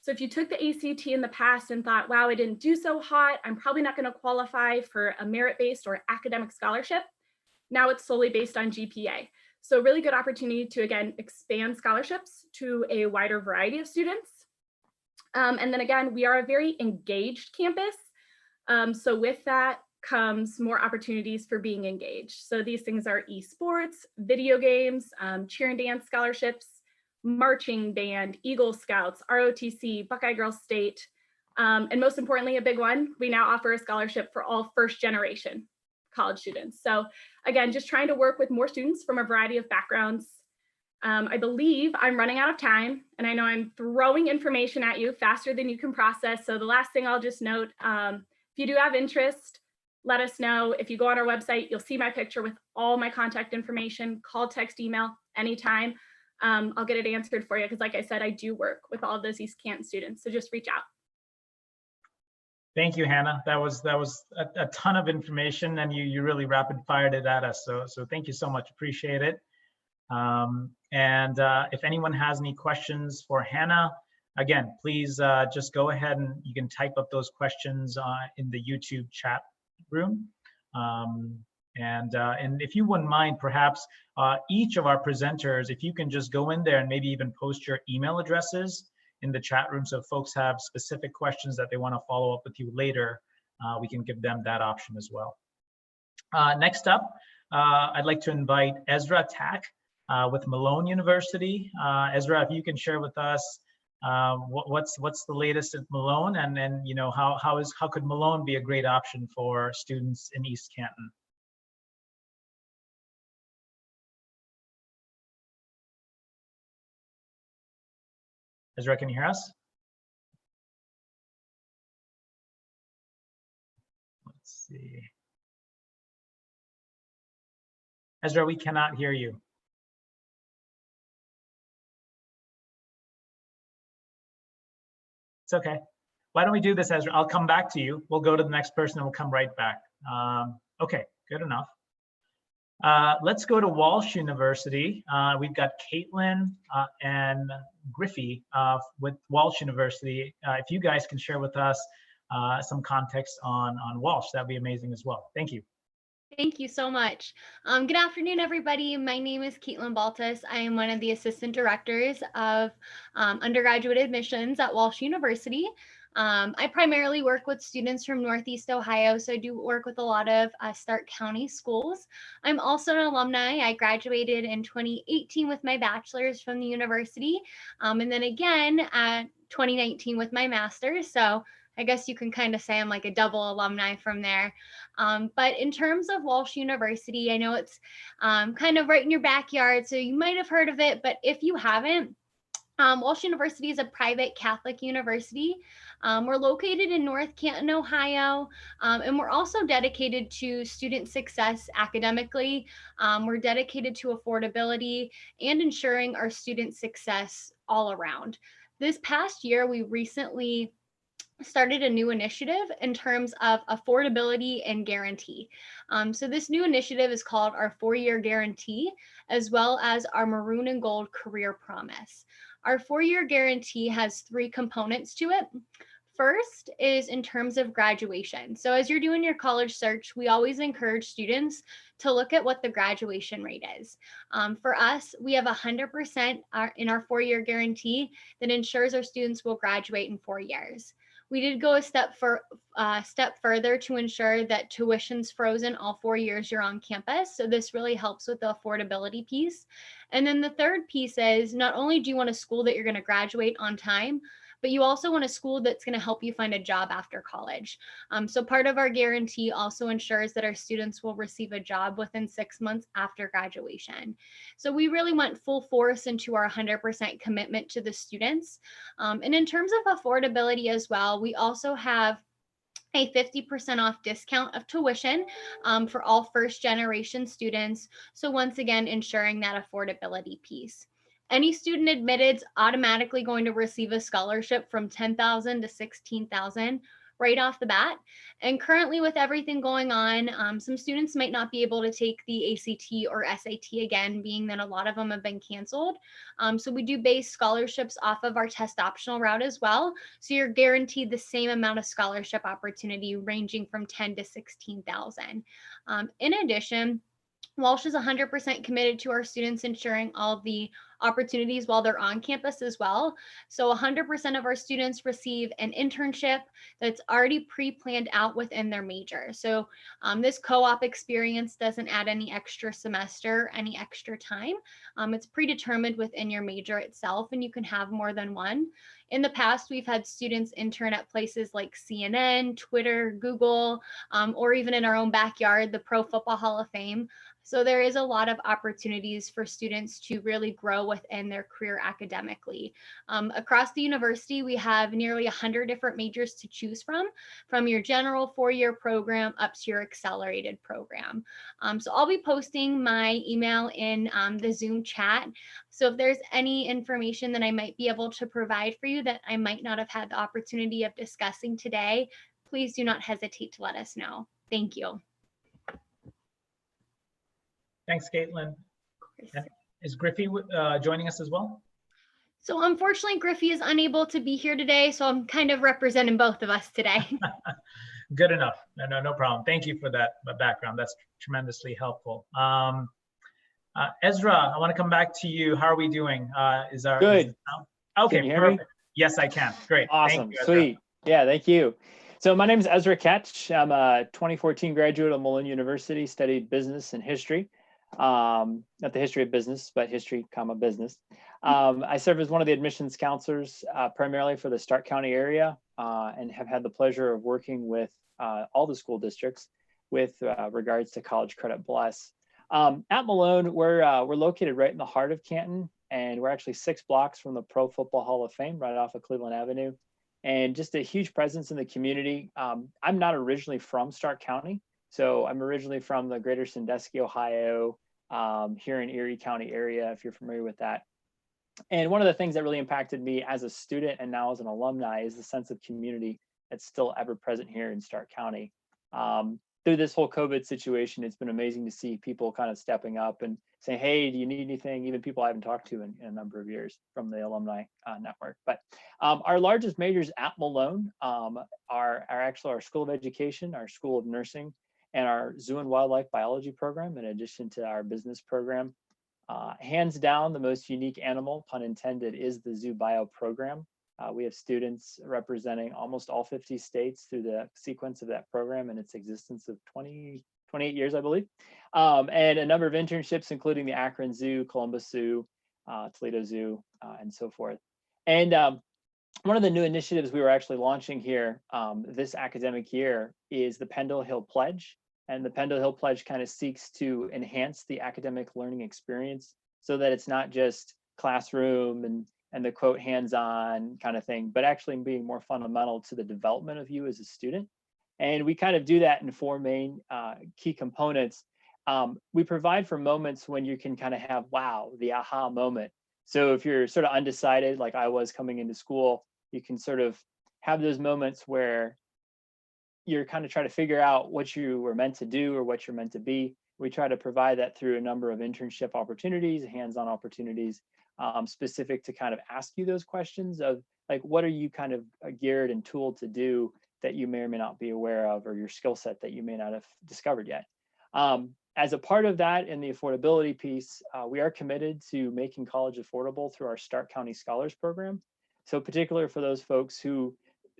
So if you took the ACT in the past and thought, wow, I didn't do so hot, I'm probably not going to qualify for a merit-based or academic scholarship. Now it's solely based on GPA. So really good opportunity to, again, expand scholarships to a wider variety of students. And then again, we are a very engaged campus. So with that comes more opportunities for being engaged. So these things are esports, video games, cheer and dance scholarships, marching band, Eagle Scouts, ROTC, Buckeye Girls State. And most importantly, a big one, we now offer a scholarship for all first generation college students. So again, just trying to work with more students from a variety of backgrounds. I believe I'm running out of time, and I know I'm throwing information at you faster than you can process. So the last thing I'll just note, if you do have interest, let us know. If you go on our website, you'll see my picture with all my contact information, call, text, email, anytime. I'll get it answered for you because like I said, I do work with all of those East Canton students, so just reach out. Thank you, Hannah. That was a ton of information, and you really rapid fired it at us. So thank you so much. Appreciate it. And if anyone has any questions for Hannah, again, please just go ahead and you can type up those questions in the YouTube chat room. And if you wouldn't mind, perhaps each of our presenters, if you can just go in there and maybe even post your email addresses in the chat room, so if folks have specific questions that they want to follow up with you later, we can give them that option as well. Next up, I'd like to invite Ezra Tack with Malone University. Ezra, if you can share with us what's the latest at Malone, and then how could Malone be a great option for students in East Canton? Ezra, can you hear us? Let's see. Ezra, we cannot hear you. It's okay. Why don't we do this, Ezra? I'll come back to you. We'll go to the next person and we'll come right back. Okay, good enough. Let's go to Walsh University. We've got Caitlin and Griffey with Walsh University. If you guys can share with us some context on Walsh, that'd be amazing as well. Thank you. Thank you so much. Good afternoon, everybody. My name is Caitlin Baltus. I am one of the assistant directors of undergraduate admissions at Walsh University. I primarily work with students from Northeast Ohio, so I do work with a lot of Stark County schools. I'm also an alumni. I graduated in 2018 with my bachelor's from the university, and then again at 2019 with my master's. So I guess you can kind of say I'm like a double alumni from there. But in terms of Walsh University, I know it's kind of right in your backyard, so you might have heard of it, but if you haven't, Walsh University is a private Catholic university. We're located in North Canton, Ohio, and we're also dedicated to student success academically. We're dedicated to affordability and ensuring our student success all around. This past year, we recently started a new initiative in terms of affordability and guarantee. So this new initiative is called our 4-year guarantee, as well as our maroon and gold career promise. Our 4-year guarantee has 3 components to it. First is in terms of graduation. So as you're doing your college search, we always encourage students to look at what the graduation rate is. For us, we have 100% in our 4-year guarantee that ensures our students will graduate in 4 years. We did go a step further to ensure that tuition's frozen all 4 years you're on campus. So this really helps with the affordability piece. And then the third piece is not only do you want a school that you're going to graduate on time, but you also want a school that's going to help you find a job after college. So part of our guarantee also ensures that our students will receive a job within 6 months after graduation. So we really went full force into our 100% commitment to the students. And in terms of affordability as well, we also have a 50% off discount of tuition for all first generation students. So once again, ensuring that affordability piece. Any student admitted is automatically going to receive a scholarship from $10,000 to $16,000 right off the bat. And currently with everything going on, some students might not be able to take the ACT or SAT again, being that a lot of them have been canceled. So we do base scholarships off of our test optional route as well. So you're guaranteed the same amount of scholarship opportunity ranging from $10,000 to $16,000. In addition, Walsh is 100% committed to our students ensuring all of the opportunities while they're on campus as well. So 100% of our students receive an internship that's already pre-planned out within their major. So this co-op experience doesn't add any extra semester, any extra time. It's predetermined within your major itself, and you can have more than one. In the past, we've had students intern at places like CNN, Twitter, Google, or even in our own backyard, the Pro Football Hall of Fame. So there is a lot of opportunities for students to really grow within their career academically. Across the university, we have nearly 100 different majors to choose from your general 4-year program up to your accelerated program. So I'll be posting my email in the Zoom chat. So if there's any information that I might be able to provide for you that I might not have had the opportunity of discussing today, please do not hesitate to let us know. Thank you. Thanks, Caitlin. Is Griffey joining us as well? So unfortunately, Griffey is unable to be here today, so I'm kind of representing both of us today. Good enough. No problem. Thank you for that background. That's tremendously helpful. Ezra, I want to come back to you. How are we doing? Good. Okay, Can you hear me? perfect. Yes, I can. Great. Awesome. Thank you, Ezra. Sweet. Yeah, thank you. So my name is Ezra Ketch. I'm a 2014 graduate of Malone University, studied business and history. Not the history of business, but history, business. I serve as one of the admissions counselors, primarily for the Stark County area, and have had the pleasure of working with all the school districts with regards to College Credit Plus. At Malone, we're located right in the heart of Canton, and we're actually 6 blocks from the Pro Football Hall of Fame, right off of Cleveland Avenue, and just a huge presence in the community. I'm not originally from Stark County, so I'm originally from the greater Sandusky, Ohio, here in Erie County area, if you're familiar with that. And one of the things that really impacted me as a student and now as an alumni is the sense of community that's still ever present here in Stark County. Through this whole COVID situation, it's been amazing to see people kind of stepping up and saying, hey, do you need anything? Even people I haven't talked to in a number of years from the alumni network. But our largest majors at Malone are actually our School of Education, our School of Nursing, and our Zoo and Wildlife Biology program, in addition to our business program. Hands down, the most unique animal, pun intended, is the Zoo Bio program. We have students representing almost all 50 states through the sequence of that program and its existence of 28 years, I believe. And a number of internships, including the Akron Zoo, Columbus Zoo, Toledo Zoo, and so forth. And one of the new initiatives we were actually launching here this academic year is the Pendle Hill Pledge. And the Pendle Hill Pledge kind of seeks to enhance the academic learning experience so that it's not just classroom and the quote hands-on kind of thing, but actually being more fundamental to the development of you as a student. And we kind of do that in 4 main key components. We provide for moments when you can kind of have, wow, the aha moment. So if you're sort of undecided, like I was coming into school, you can sort of have those moments where you're kind of trying to figure out what you were meant to do or what you're meant to be. We try to provide that through a number of internship opportunities, hands-on opportunities, specific to kind of ask you those questions of like, what are you kind of geared and tooled to do that you may or may not be aware of, or your skill set that you may not have discovered yet. As a part of that, in the affordability piece, we are committed to making college affordable through our Stark County Scholars Program. So particularly for those folks who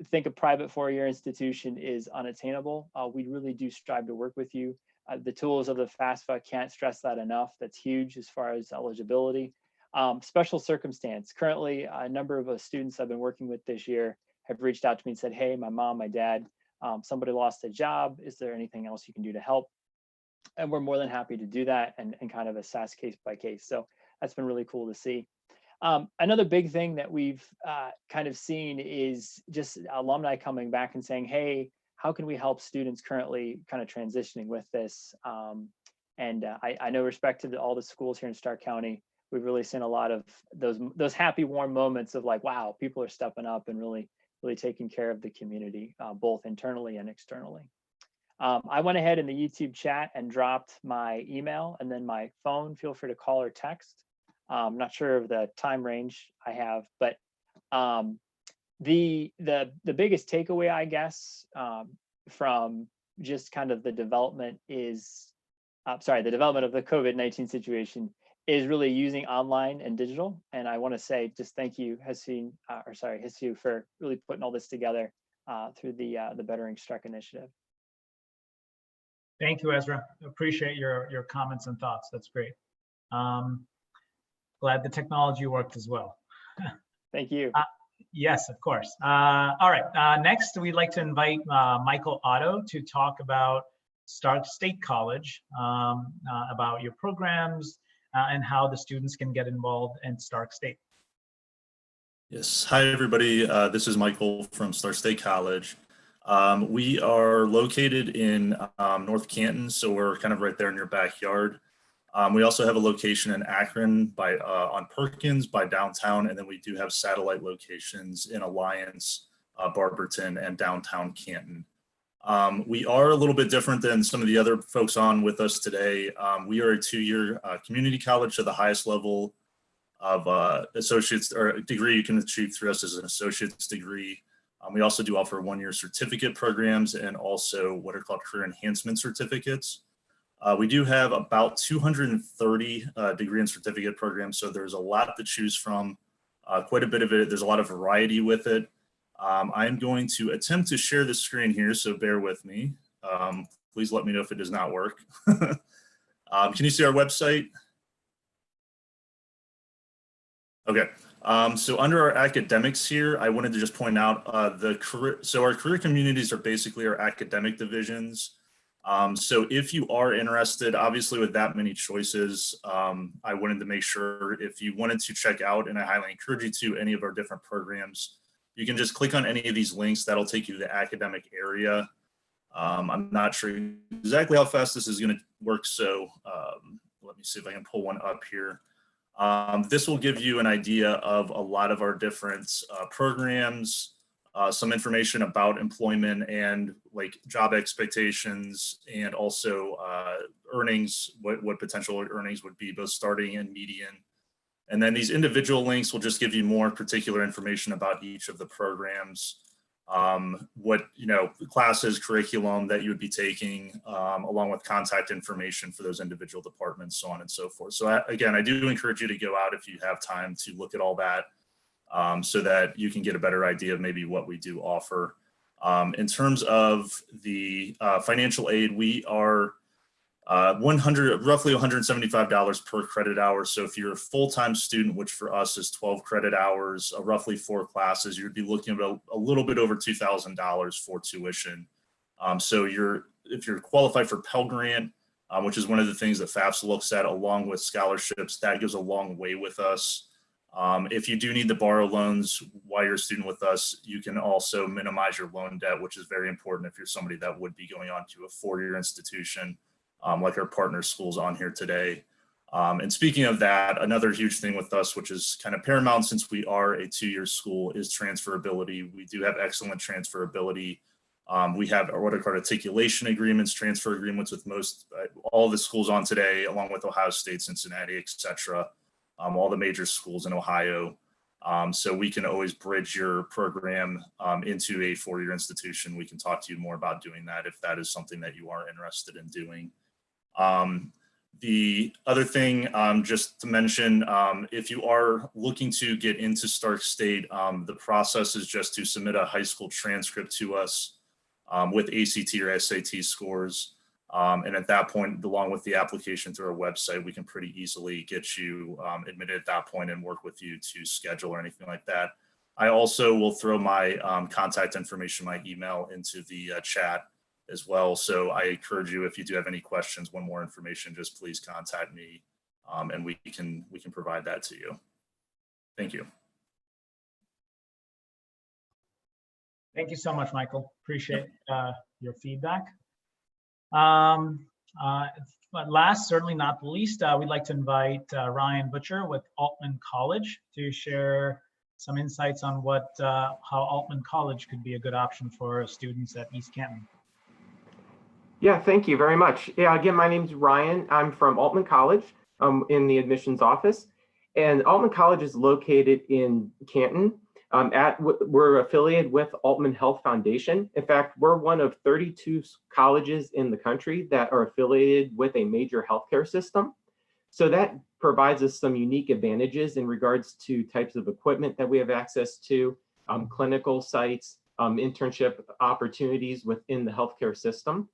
think a private 4-year institution is unattainable, we really do strive to work with you. The tools of the FAFSA, can't stress that enough. That's huge as far as eligibility. Special circumstance. Currently, a number of students I've been working with this year have reached out to me and said, hey, my mom, my dad, somebody lost a job. Is there anything else you can do to help? And we're more than happy to do that and kind of assess case by case. So that's been really cool to see. Another big thing that we've kind of seen is just alumni coming back and saying, hey, how can we help students currently kind of transitioning with this? I know, respect to all the schools here in Stark County, we've really seen a lot of those happy, warm moments of like, wow, people are stepping up and really taking care of the community, both internally and externally. I went ahead in the YouTube chat and dropped my email and then my phone. Feel free to call or text. I'm not sure of the time range I have, but the biggest takeaway, I guess, from just kind of the development is, the development of the COVID-19 situation is really using online and digital. And I want to say just thank you, Hisu, for really putting all this together through the Bettering Stark initiative. Thank you, Ezra. Appreciate your comments and thoughts. That's great. Glad the technology worked as well. Thank you. Yes, of course. All right. Next, we'd like to invite Michael Otto to talk about Stark State College, about your programs and how the students can get involved in Stark State. Yes. Hi, everybody. This is Michael from Stark State College. We are located in North Canton, so we're kind of right there in your backyard. We also have a location in Akron on Perkins by downtown, and then we do have satellite locations in Alliance, Barberton, and downtown Canton. We are a little bit different than some of the other folks on with us today. We are a 2-year community college, so the highest level of associates or degree you can achieve through us as an associate's degree. We also do offer 1-year certificate programs and also what are called career enhancement certificates. We do have about 230 degree and certificate programs, so there's a lot to choose from. Quite a bit of it, there's a lot of variety with it. I am going to attempt to share the screen here, so bear with me. Please let me know if it does not work. Can you see our website? Okay. So under our academics here, I wanted to just point out so our career communities are basically our academic divisions. So if you are interested, obviously with that many choices, I wanted to make sure if you wanted to check out, and I highly encourage you to, any of our different programs, you can just click on any of these links. That'll take you to the academic area. I'm not sure exactly how fast this is going to work. So let me see if I can pull one up here. This will give you an idea of a lot of our different programs, some information about employment and like job expectations, and also earnings, what potential earnings would be, both starting and median. And then these individual links will just give you more particular information about each of the programs, what, classes, curriculum that you would be taking, along with contact information for those individual departments, so on and so forth. So again, I do encourage you to go out if you have time to look at all that, so that you can get a better idea of maybe what we do offer. In terms of the financial aid, we are roughly $175 per credit hour. So if you're a full-time student, which for us is 12 credit hours, roughly 4 classes, you'd be looking at a little bit over $2,000 for tuition. So if you're qualified for Pell Grant, which is one of the things that FAFSA looks at along with scholarships, that goes a long way with us. If you do need to borrow loans while you're a student with us, you can also minimize your loan debt, which is very important if you're somebody that would be going on to a 4-year institution, like our partner schools on here today. And speaking of that, another huge thing with us, which is kind of paramount since we are a 2-year school, is transferability. We do have excellent transferability. We have what are called articulation agreements, transfer agreements with all the schools on today, along with Ohio State, Cincinnati, et cetera, all the major schools in Ohio. So we can always bridge your program into a 4-year institution. We can talk to you more about doing that if that is something that you are interested in doing. The other thing, just to mention, if you are looking to get into Stark State, the process is just to submit a high school transcript to us with ACT or SAT scores. And at that point, along with the application through our website, we can pretty easily get you admitted at that point and work with you to schedule or anything like that. I also will throw my contact information, my email, into the chat as well. So I encourage you, if you do have any questions, want more information, just please contact me, and we can provide that to you. Thank you. Thank you so much, Michael. Appreciate your feedback. But last, certainly not the least, we'd like to invite Ryan Butcher with Altman College to share some insights on how Altman College could be a good option for students at East Canton. Yeah, thank you very much. Yeah, again, my name's Ryan. I'm from Altman College in the admissions office. And Altman College is located in Canton. We're affiliated with Altman Health Foundation. In fact, we're one of 32 colleges in the country that are affiliated with a major healthcare system. So that provides us some unique advantages in regards to types of equipment that we have access to, clinical sites, internship opportunities within the healthcare system.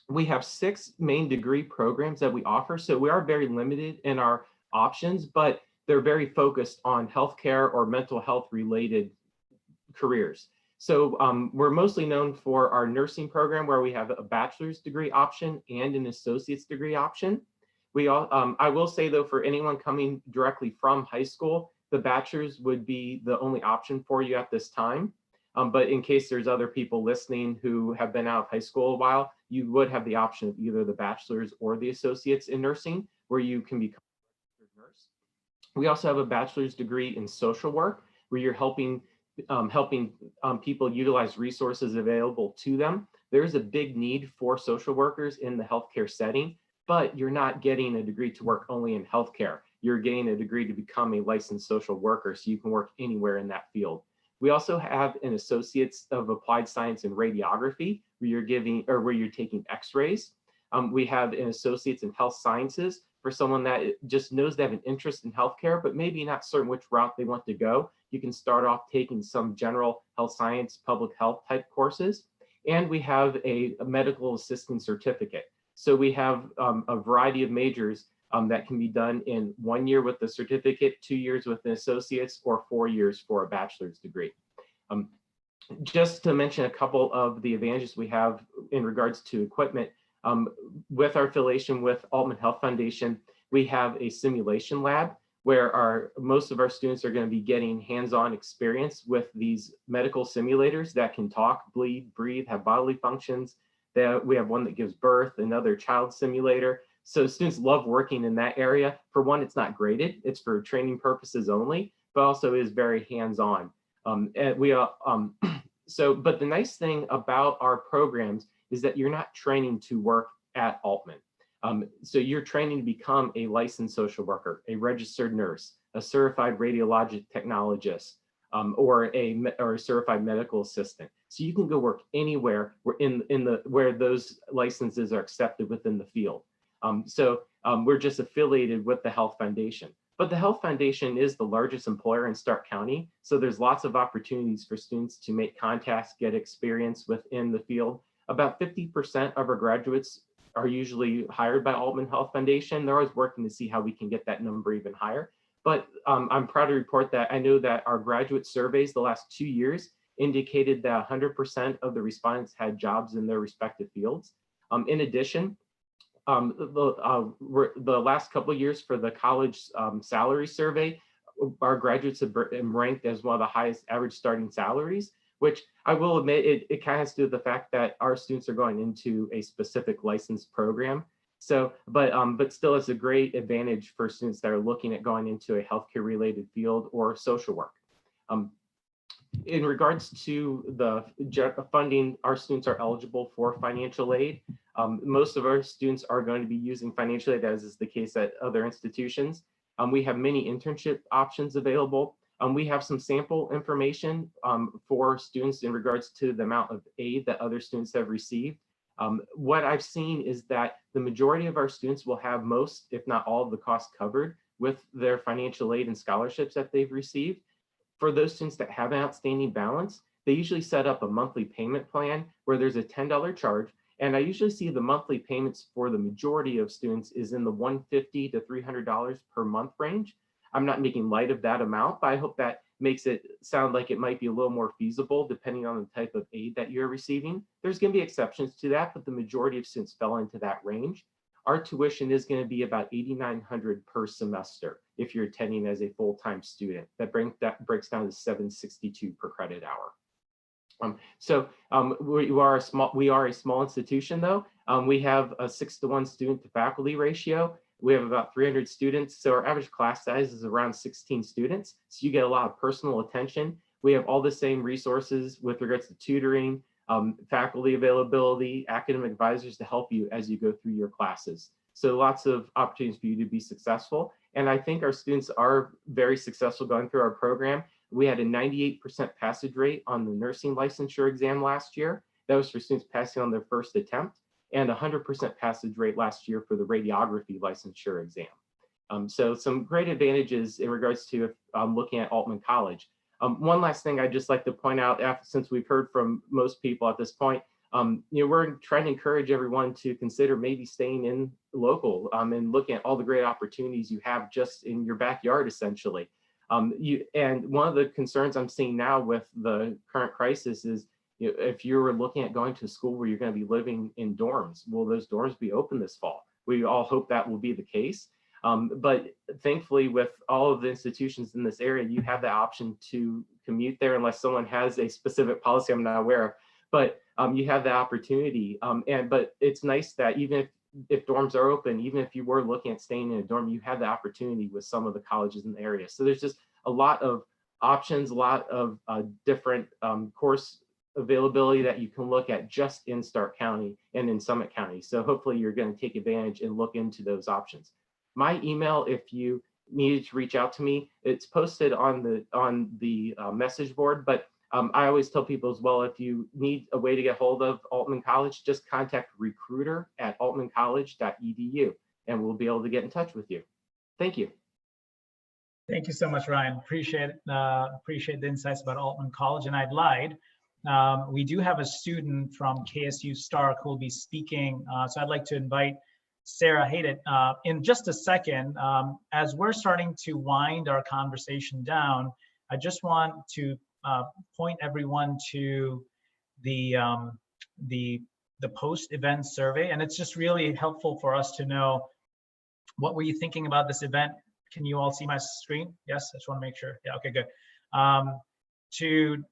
We have 6 main degree programs that we offer. So we are very limited in our options, but they're very focused on healthcare or mental health related careers. So we're mostly known for our nursing program, where we have a bachelor's degree option and an associate's degree option. I will say though, for anyone coming directly from high school, the bachelor's would be the only option for you at this time. But in case there's other people listening who have been out of high school a while, you would have the option of either the bachelor's or the associate's in nursing, where you can become a nurse. We also have a bachelor's degree in social work, where you're helping people utilize resources available to them. there's a big need for social workers in the healthcare setting, but you're not getting a degree to work only in healthcare. You're getting a degree to become a licensed social worker, so you can work anywhere in that field. We also have an Associates of Applied Science in Radiography, where you're taking x-rays. We have an Associates in Health Sciences for someone that just knows they have an interest in healthcare, but maybe not certain which route they want to go. You can start off taking some general health science, public health type courses. And we have a medical assisting certificate. So we have a variety of majors that can be done in 1 year with the certificate, 2 years with an associate's, or 4 years for a bachelor's degree. Just to mention a couple of the advantages we have in regards to equipment, with our affiliation with Altman Health Foundation, we have a simulation lab where most of our students are going to be getting hands-on experience with these medical simulators that can talk, bleed, breathe, have bodily functions. We have one that gives birth, another child simulator. So students love working in that area. For one, it's not graded, it's for training purposes only, but also is very hands-on. But the nice thing about our programs is that you're not training to work at Altman. So you're training to become a licensed social worker, a registered nurse, a certified radiologic technologist, or a certified medical assistant. So you can go work anywhere where those licenses are accepted within the field. We're just affiliated with the Health Foundation. But the Health Foundation is the largest employer in Stark County. So there's lots of opportunities for students to make contacts, get experience within the field. About 50% of our graduates are usually hired by Altman Health Foundation. They're always working to see how we can get that number even higher. But I'm proud to report that I know that our graduate surveys the last 2 years indicated that 100% of the respondents had jobs in their respective fields. In addition, the last couple of years for the college salary survey, our graduates have been ranked as one of the highest average starting salaries, which I will admit, it kind of has to do with the fact that our students are going into a specific licensed program. So, but still it's a great advantage for students that are looking at going into a healthcare related field or social work. In regards to the funding, our students are eligible for financial aid. Most of our students are going to be using financial aid, as is the case at other institutions. We have many internship options available. We have some sample information for students in regards to the amount of aid that other students have received. What I've seen is that the majority of our students will have most, if not all, of the costs covered with their financial aid and scholarships that they've received. For those students that have an outstanding balance, they usually set up a monthly payment plan where there's a $10 charge. And I usually see the monthly payments for the majority of students is in the $150 to $300 per month range. I'm not making light of that amount, but I hope that makes it sound like it might be a little more feasible depending on the type of aid that you're receiving. There's going to be exceptions to that, but the majority of students fell into that range. Our tuition is going to be about $8,900 per semester if you're attending as a full-time student. That breaks down to $762 per credit hour. We are a small institution though. We have a 6-to-1 student to faculty ratio. We have about 300 students. So our average class size is around 16 students. So you get a lot of personal attention. We have all the same resources with regards to tutoring, faculty availability, academic advisors to help you as you go through your classes. So lots of opportunities for you to be successful. And I think our students are very successful going through our program. We had a 98% passage rate on the nursing licensure exam last year. That was for students passing on their first attempt, and 100% passage rate last year for the radiography licensure exam. So some great advantages in regards to looking at Altman College. One last thing I'd just like to point out, since we've heard from most people at this point, we're trying to encourage everyone to consider maybe staying in local and looking at all the great opportunities you have just in your backyard, essentially. And one of the concerns I'm seeing now with the current crisis is, if you're looking at going to a school where you're going to be living in dorms, will those dorms be open this fall? We all hope that will be the case. But thankfully, with all of the institutions in this area, you have the option to commute there unless someone has a specific policy I'm not aware of. But you have the opportunity. But it's nice that even if dorms are open, even if you were looking at staying in a dorm, you have the opportunity with some of the colleges in the area. So there's just a lot of options, a lot of different course availability that you can look at just in Stark County and in Summit County. So hopefully you're going to take advantage and look into those options. My email, if you needed to reach out to me, it's posted on the message board, but I always tell people as well, if you need a way to get hold of Altman College, just contact recruiter@altmancollege.edu and we'll be able to get in touch with you. Thank you. Thank you so much, Ryan. Appreciate it. Appreciate the insights about Altman College. And I'd lied. We do have a student from KSU Stark who will be speaking. So I'd like to invite Sarah Hayden in just a second. As we're starting to wind our conversation down, I just want to point everyone to the post-event survey. And it's just really helpful for us to know, what were you thinking about this event? Can you all see my screen? Yes, I just want to make sure. Yeah, okay, good. To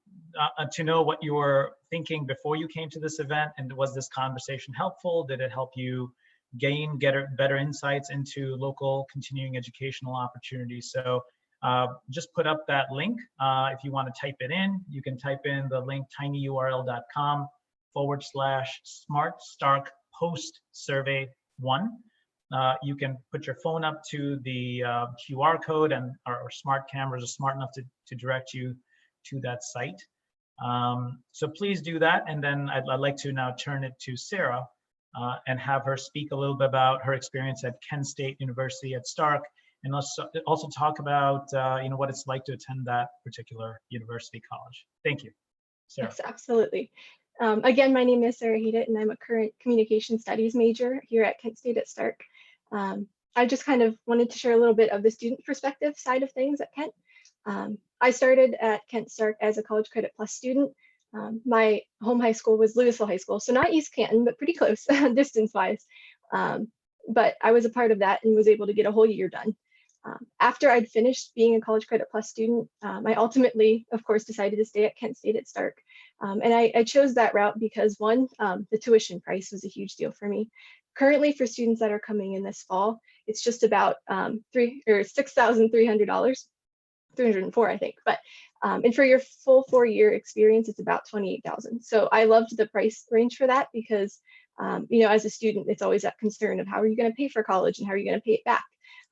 know what you were thinking before you came to this event, and was this conversation helpful? Did it help you get better insights into local continuing educational opportunities? So just put up that link. If you want to type it in, you can type in the link tinyurl.com/SmartStark-Post-Survey-1. You can put your phone up to the QR code, and our smart cameras are smart enough to direct you to that site. So please do that. And then I'd like to now turn it to Sarah and have her speak a little bit about her experience at Kent State University at Stark, and also talk about what it's like to attend that particular university college. Thank you, Sarah. Yes, absolutely. Again, my name is Sarah Hedit, and I'm a current communication studies major here at Kent State at Stark. I just kind of wanted to share a little bit of the student perspective side of things at Kent. I started at Kent Stark as a College Credit Plus student. My home high school was Louisville High School, so not East Canton, but pretty close distance-wise. But I was a part of that and was able to get a whole year done. After I'd finished being a College Credit Plus student, I ultimately, of course, decided to stay at Kent State at Stark. And I chose that route because, one, the tuition price was a huge deal for me. Currently, for students that are coming in this fall, it's just about $6,300, $304, I think. But and for your full 4-year experience, it's about $28,000. So I loved the price range for that because, as a student, it's always that concern of how are you going to pay for college and how are you going to pay it back.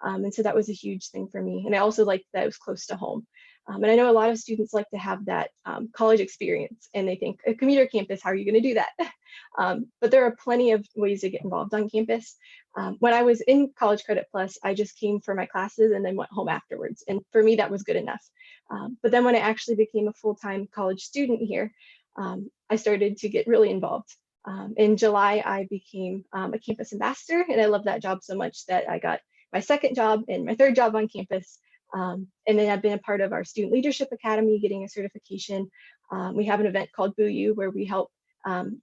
And so that was a huge thing for me. And I also liked that it was close to home. And I know a lot of students like to have that college experience, and they think a commuter campus, how are you going to do that? But there are plenty of ways to get involved on campus. When I was in College Credit Plus, I just came for my classes and then went home afterwards. And for me, that was good enough. But then when I actually became a full-time college student here, I started to get really involved. In July, I became a campus ambassador, and I love that job so much that I got my second job and my third job on campus. And then I've been a part of our Student Leadership Academy, getting a certification. We have an event called Boo You, where we help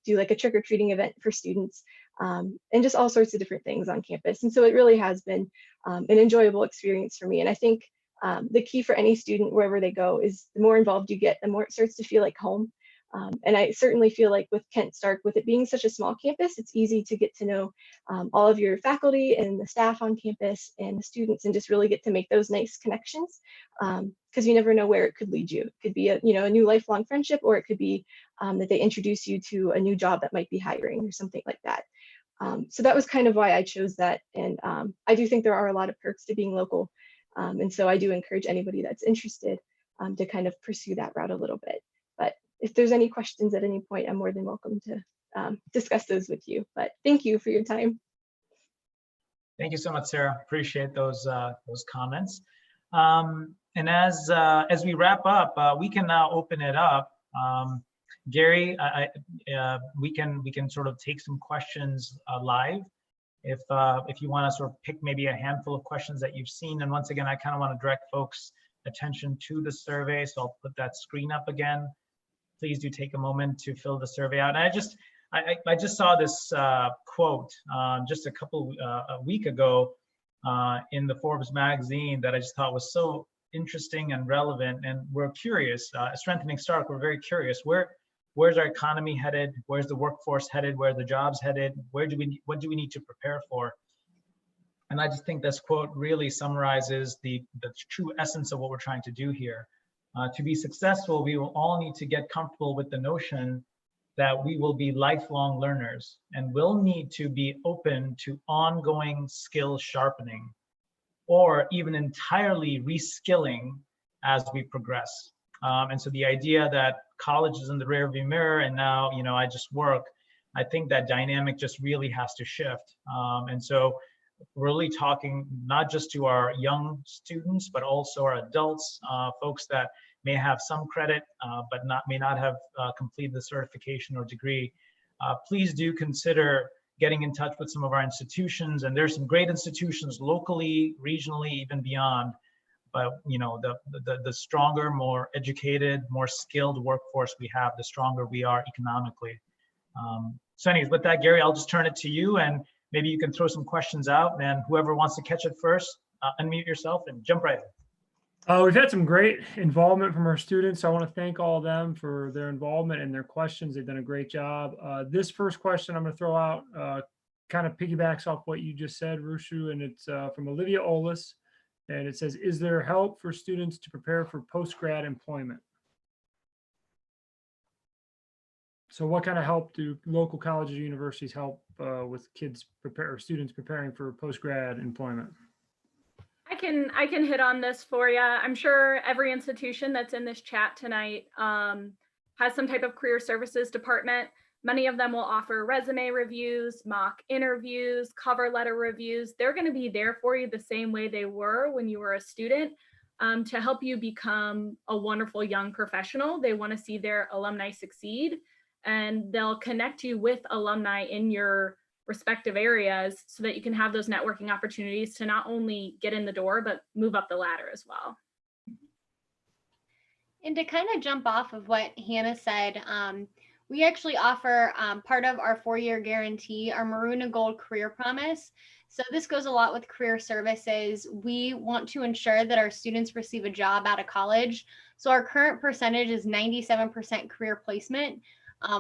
do like a trick-or-treating event for students, and just all sorts of different things on campus. And so it really has been an enjoyable experience for me. And I think the key for any student, wherever they go, is the more involved you get, the more it starts to feel like home. And I certainly feel like with Kent Stark, with it being such a small campus, it's easy to get to know all of your faculty and the staff on campus and the students, and just really get to make those nice connections, because you never know where it could lead you. It could be a new lifelong friendship, or it could be that they introduce you to a new job that might be hiring or something like that. So that was kind of why I chose that. And I do think there are a lot of perks to being local. And so I do encourage anybody that's interested to kind of pursue that route a little bit. But if there's any questions at any point, I'm more than welcome to discuss those with you. But thank you for your time. Thank you so much, Sarah. Appreciate those comments. And as we wrap up, we can now open it up. Gary, we can sort of take some questions live. If you want to sort of pick maybe a handful of questions that you've seen. And once again, I kind of want to direct folks' attention to the survey. So I'll put that screen up again. Please do take a moment to fill the survey out. And I just saw this quote just a week ago in the Forbes magazine that I just thought was so interesting and relevant. And we're curious, Strengthening Stark, we're very curious. Where's our economy headed? Where's the workforce headed? Where are the jobs headed? What do we need to prepare for? And I just think this quote really summarizes the true essence of what we're trying to do here. To be successful, we will all need to get comfortable with the notion that we will be lifelong learners and will need to be open to ongoing skill sharpening or even entirely reskilling as we progress. And so the idea that college is in the rearview mirror and now, I just work, I think that dynamic just really has to shift. And so really talking not just to our young students, but also our adults, folks that may have some credit, but may not have completed the certification or degree. Please do consider getting in touch with some of our institutions, and there's some great institutions locally, regionally, even beyond. But the stronger, more educated, more skilled workforce we have, the stronger we are economically. So anyways, with that, Gary, I'll just turn it to you, and maybe you can throw some questions out, and whoever wants to catch it first, unmute yourself and jump right in. We've had some great involvement from our students. I want to thank all of them for their involvement and their questions. They've done a great job. This first question I'm going to throw out kind of piggybacks off what you just said, Rushu, and it's from Olivia Olis. And it says, is there help for students to prepare for post-grad employment? So what kind of help do local colleges or universities help with students preparing for post-grad employment? I can hit on this for you. I'm sure every institution that's in this chat tonight has some type of career services department. Many of them will offer resume reviews, mock interviews, cover letter reviews. They're going to be there for you the same way they were when you were a student to help you become a wonderful young professional. They want to see their alumni succeed, and they'll connect you with alumni in your respective areas so that you can have those networking opportunities to not only get in the door, but move up the ladder as well. And to kind of jump off of what Hannah said, we actually offer part of our 4-year guarantee, our Maroon and Gold Career Promise. So this goes a lot with career services. We want to ensure that our students receive a job out of college. So our current percentage is 97% career placement.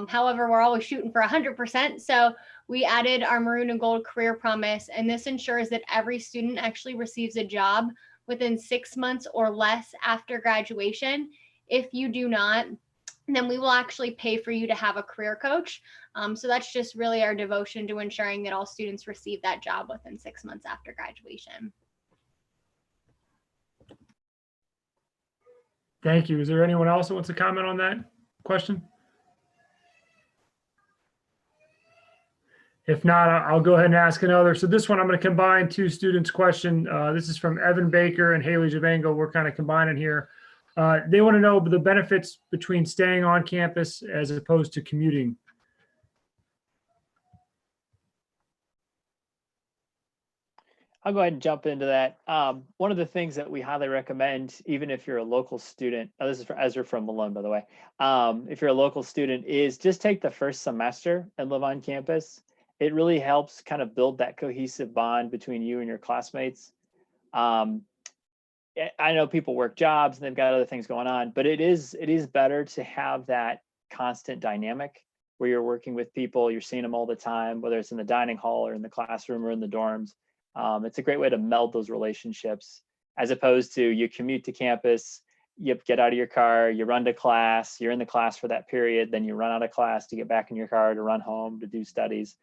However, we're always shooting for 100%. So we added our Maroon and Gold Career Promise, and this ensures that every student actually receives a job within 6 months or less after graduation. If you do not, then we will actually pay for you to have a career coach. So that's just really our devotion to ensuring that all students receive that job within 6 months after graduation. Thank you. Is there anyone else that wants to comment on that question? If not, I'll go ahead and ask another. So this one, I'm going to combine two students' question. This is from Evan Baker and Haley Javango. We're kind of combining here. They want to know the benefits between staying on campus as opposed to commuting. I'll go ahead and jump into that. One of the things that we highly recommend, even if you're a local student, this is for Ezra from Malone, by the way. If you're a local student, is just take the first semester and live on campus. It really helps kind of build that cohesive bond between you and your classmates. I know people work jobs and they've got other things going on, but it is better to have that constant dynamic where you're working with people, you're seeing them all the time, whether it's in the dining hall or in the classroom or in the dorms. It's a great way to meld those relationships, as opposed to you commute to campus, you get out of your car, you run to class, you're in the class for that period, then you run out of class to get back in your car to run home to do studies.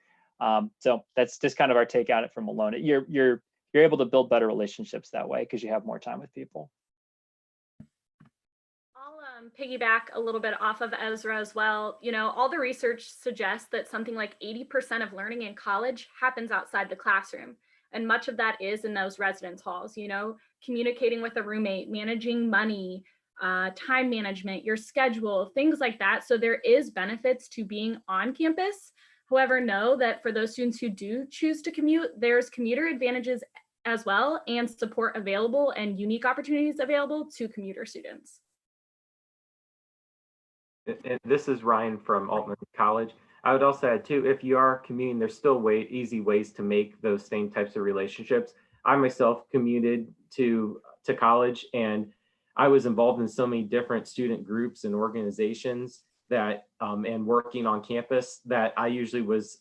So that's just kind of our take on it from Malone. You're able to build better relationships that way because you have more time with people. I'll piggyback a little bit off of Ezra as well. All the research suggests that something like 80% of learning in college happens outside the classroom. And much of that is in those residence halls, communicating with a roommate, managing money, time management, your schedule, things like that. So there is benefits to being on campus. However, know that for those students who do choose to commute, there's commuter advantages as well, and support available and unique opportunities available to commuter students. And this is Ryan from Altman College. I would also add too, if you are commuting, there's still easy ways to make those same types of relationships. I myself commuted to college, and I was involved in so many different student groups and organizations that and working on campus that I usually was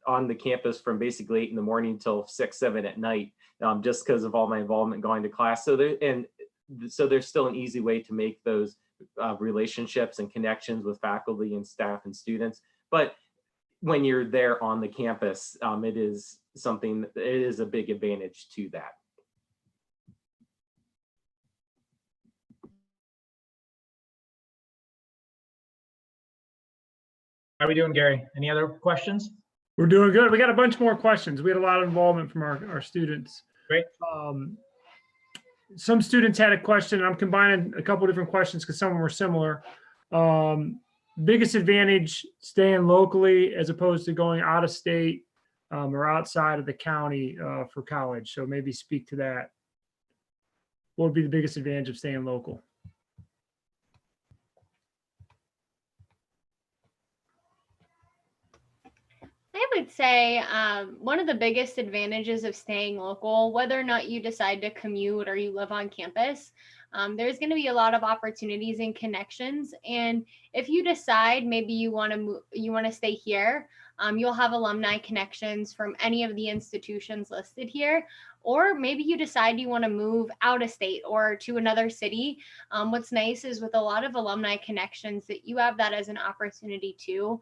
on the campus from basically 8 in the morning till 6, 7 at night, just because of all my involvement going to class. So there's still an easy way to make those relationships and connections with faculty and staff and students. But when you're there on the campus, it is a big advantage to that. How are we doing, Gary? Any other questions? We're doing good. We got a bunch more questions. We had a lot of involvement from our students. Great. Some students had a question. I'm combining a couple different questions because some of them were similar. Biggest advantage staying locally as opposed to going out of state or outside of the county for college. So maybe speak to that. What would be the biggest advantage of staying local? I would say one of the biggest advantages of staying local, whether or not you decide to commute or you live on campus, there's going to be a lot of opportunities and connections. And if you decide maybe you want to stay here, you'll have alumni connections from any of the institutions listed here. Or maybe you decide you want to move out of state or to another city. What's nice is with a lot of alumni connections that you have that as an opportunity too.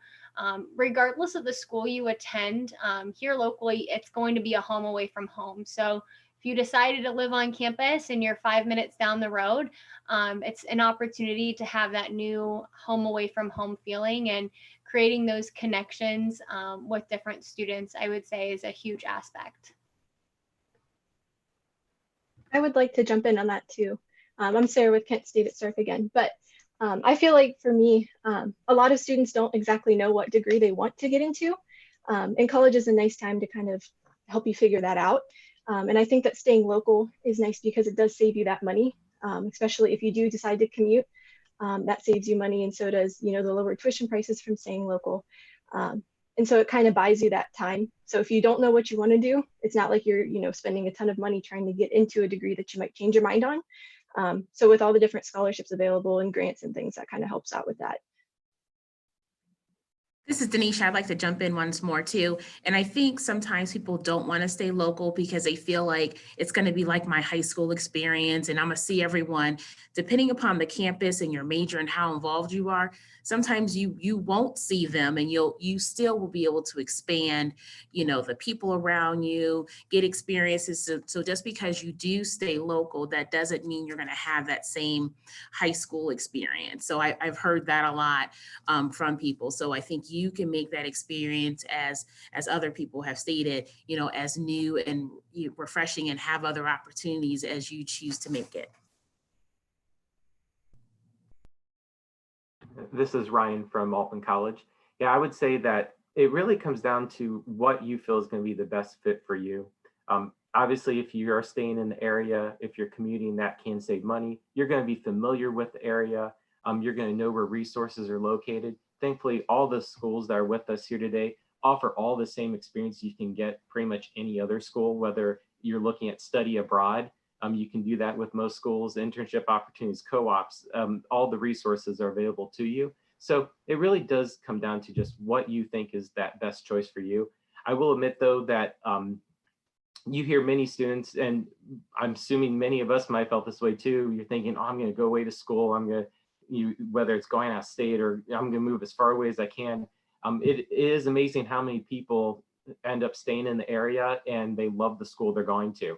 Regardless of the school you attend, here locally, it's going to be a home away from home. So if you decided to live on campus and you're 5 minutes down the road, it's an opportunity to have that new home away from home feeling, and creating those connections with different students, I would say, is a huge aspect. I would like to jump in on that too. I'm Sarah with Kent State at Stark again, but I feel like for me, a lot of students don't exactly know what degree they want to get into. And college is a nice time to kind of help you figure that out. And I think that staying local is nice because it does save you that money, especially if you do decide to commute. That saves you money, and so does, the lower tuition prices from staying local. And so it kind of buys you that time. So if you don't know what you want to do, it's not like you're, spending a ton of money trying to get into a degree that you might change your mind on. So with all the different scholarships available and grants and things, that kind of helps out with that. This is Denisha. I'd like to jump in once more too. And I think sometimes people don't want to stay local because they feel like it's going to be like my high school experience and I'm going to see everyone. Depending upon the campus and your major and how involved you are, sometimes you won't see them, and you still will be able to expand, the people around you, get experiences. So just because you do stay local, that doesn't mean you're going to have that same high school experience. So I've heard that a lot from people. So I think you can make that experience, as other people have stated, as new and refreshing, and have other opportunities as you choose to make it. This is Ryan from Altman College. Yeah, I would say that it really comes down to what you feel is going to be the best fit for you. Obviously, if you are staying in the area, if you're commuting, that can save money. You're going to be familiar with the area. You're going to know where resources are located. Thankfully, all the schools that are with us here today offer all the same experience you can get pretty much any other school, whether you're looking at study abroad. You can do that with most schools, internship opportunities, co-ops, all the resources are available to you. So it really does come down to just what you think is that best choice for you. I will admit though that you hear many students, and I'm assuming many of us might have felt this way too. You're thinking, oh, I'm going to go away to school. I'm going to, whether it's going out of state or I'm going to move as far away as I can. It is amazing how many people end up staying in the area and they love the school they're going to.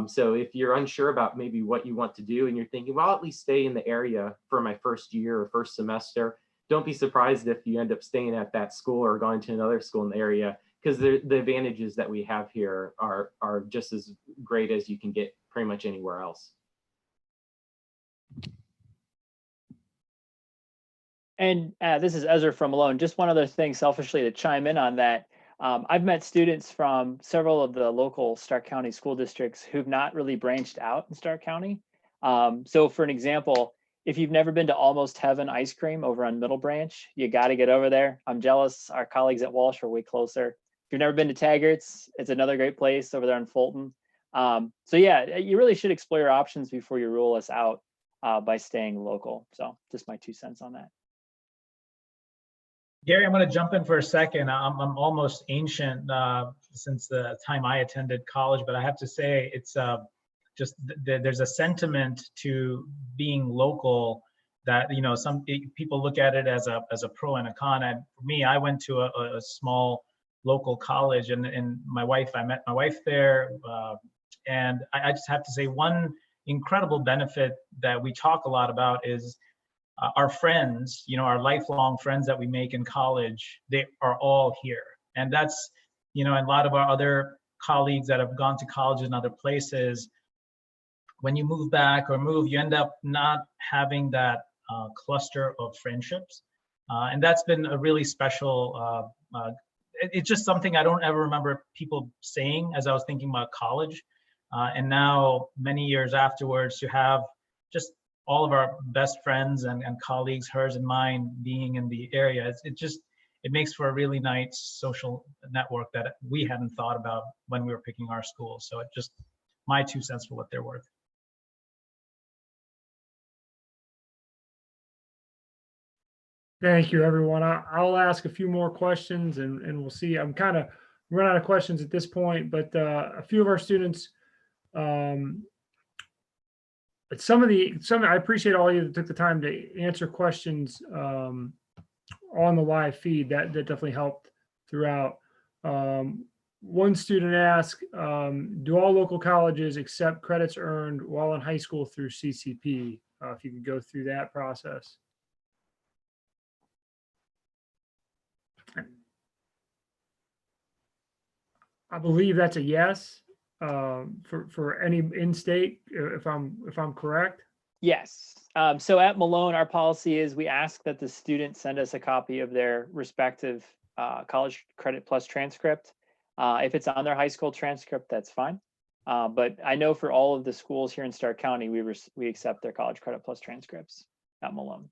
So if you're unsure about maybe what you want to do and you're thinking, well, I'll at least stay in the area for my first year or first semester, don't be surprised if you end up staying at that school or going to another school in the area, because the advantages that we have here are just as great as you can get pretty much anywhere else. And this is Ezra from Malone. Just one other thing selfishly to chime in on that. I've met students from several of the local Stark County school districts who've not really branched out in Stark County. So for an example, if you've never been to Almost Heaven Ice Cream over on Middle Branch, you got to get over there. I'm jealous. Our colleagues at Walsh are way closer. If you've never been to Taggart's, it's another great place over there in Fulton. So yeah, you really should explore your options before you rule us out by staying local. So just my 2 cents on that. Gary, I'm going to jump in for a second. I'm almost ancient since the time I attended college, but I have to say it's just there's a sentiment to being local that, you know, people look at it as a pro and a con. And for me, I went to a small local college, and I met my wife there. And I just have to say, one incredible benefit that we talk a lot about is our friends, you know, our lifelong friends that we make in college, they are all here. And that's, you know, and a lot of our other colleagues that have gone to colleges in other places, when you move back or move, you end up not having that cluster of friendships. And that's been a really special, it's just something I don't ever remember people saying as I was thinking about college. And now, many years afterwards, to have just all of our best friends and colleagues, hers and mine, being in the area, it makes for a really nice social network that we hadn't thought about when we were picking our school. So it just, my 2 cents for what they're worth. Thank you, everyone. I'll ask a few more questions and we'll see. I'm kind of run out of questions at this point, but a few of our students, but I appreciate all of you that took the time to answer questions on the live feed. That definitely helped throughout. One student asked, do all local colleges accept credits earned while in high school through CCP? If you could go through that process. I believe that's a yes for any in-state, if I'm correct. Yes. So at Malone, our policy is we ask that the student send us a copy of their respective college credit plus transcript. If it's on their high school transcript, that's fine. But I know for all of the schools here in Stark County, we accept their college credit plus transcripts at Malone.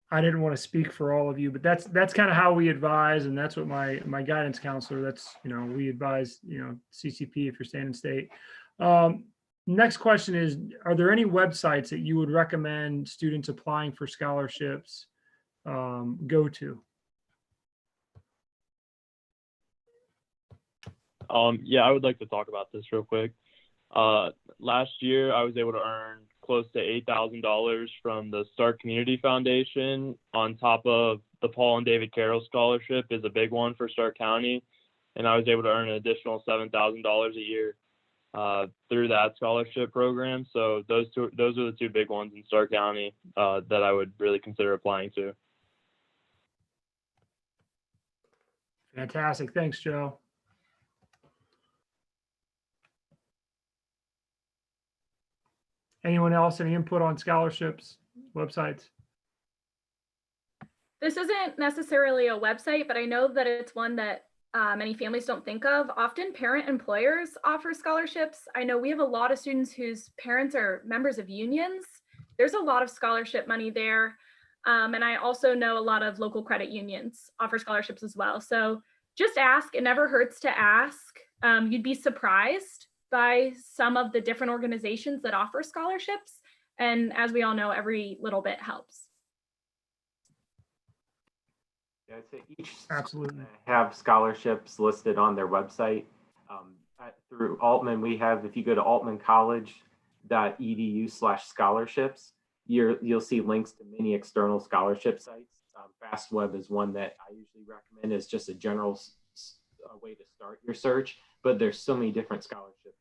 I didn't want to speak for all of you, but that's kind of how we advise, and that's what my guidance counselor, that's, you know, we advise, you know, CCP if you're staying in state. Next question is, are there any websites that you would recommend students applying for scholarships go to? Yeah, I would like to talk about this real quick. Last year, I was able to earn close to $8,000 from the Stark Community Foundation, on top of the Paul and David Carroll Scholarship is a big one for Stark County. And I was able to earn an additional $7,000 a year through that scholarship program. So those are the 2 big ones in Stark County that I would really consider applying to. Fantastic. Thanks, Joe. Anyone else, any input on scholarships, websites? This isn't necessarily a website, but I know that it's one that many families don't think of. Often parent employers offer scholarships. I know we have a lot of students whose parents are members of unions. There's a lot of scholarship money there. And I also know a lot of local credit unions offer scholarships as well. So just ask, it never hurts to ask. You'd be surprised by some of the different organizations that offer scholarships. And as we all know, every little bit helps. Yeah, I'd say each absolutely have scholarships listed on their website. Through Altman, we have, if you go to altmancollege.edu/scholarships, you'll see links to many external scholarship sites. FastWeb is one that I usually recommend as just a general way to start your search, but there's so many different scholarship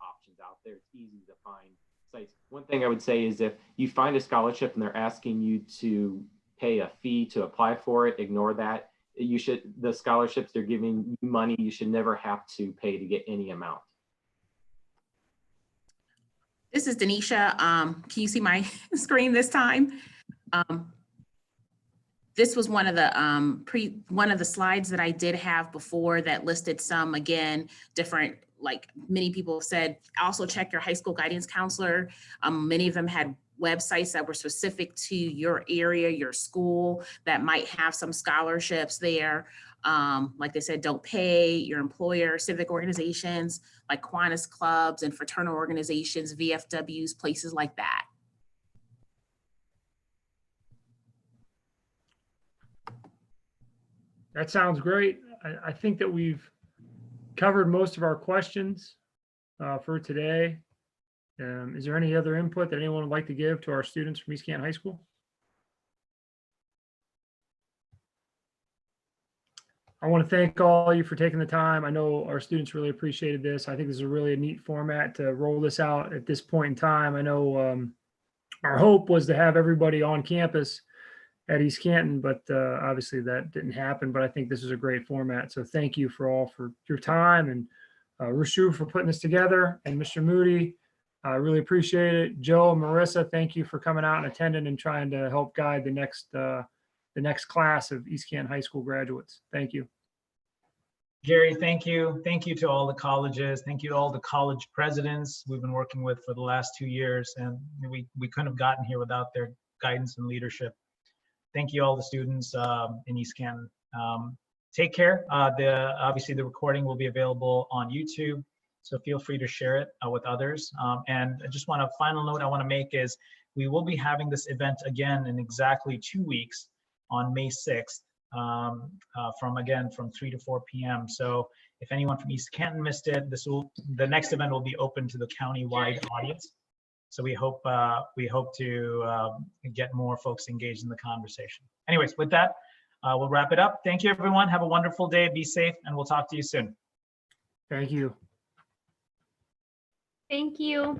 options out there. It's easy to find sites. One thing I would say is if you find a scholarship and they're asking you to pay a fee to apply for it, ignore that. The scholarships, they're giving you money, you should never have to pay to get any amount. This is Denisha. Can you see my screen this time? This was one of the slides that I did have before that listed some, again, different, like many people said, also check your high school guidance counselor. Many of them had websites that were specific to your area, your school, that might have some scholarships there. Like they said, don't pay, your employer, civic organizations like Kiwanis clubs and fraternal organizations, VFWs, places like that. That sounds great. I think that we've covered most of our questions for today. Is there any other input that anyone would like to give to our students from East Canton High School? I want to thank all of you for taking the time. I know our students really appreciated this. I think this is a really neat format to roll this out at this point in time. I know our hope was to have everybody on campus at East Canton, but obviously that didn't happen. But I think this is a great format. So thank you for your time, and Rushu for putting this together, and Mr. Moody. I really appreciate it. Joe and Marissa, thank you for coming out and attending and trying to help guide the next class of East Canton High School graduates. Thank you. Gary, thank you. Thank you to all the colleges. Thank you to all the college presidents we've been working with for the last 2 years. And we couldn't have gotten here without their guidance and leadership. Thank you all the students in East Canton. Take care. Obviously the recording will be available on YouTube, so feel free to share it with others. And I just want a final note I want to make is we will be having this event again in exactly 2 weeks on May 6th. From 3 to 4 p.m. So if anyone from East Canton missed it, the next event will be open to the county-wide audience. So we hope to get more folks engaged in the conversation. Anyways, with that, we'll wrap it up. Thank you, everyone. Have a wonderful day. Be safe, and we'll talk to you soon. Thank you. Thank you.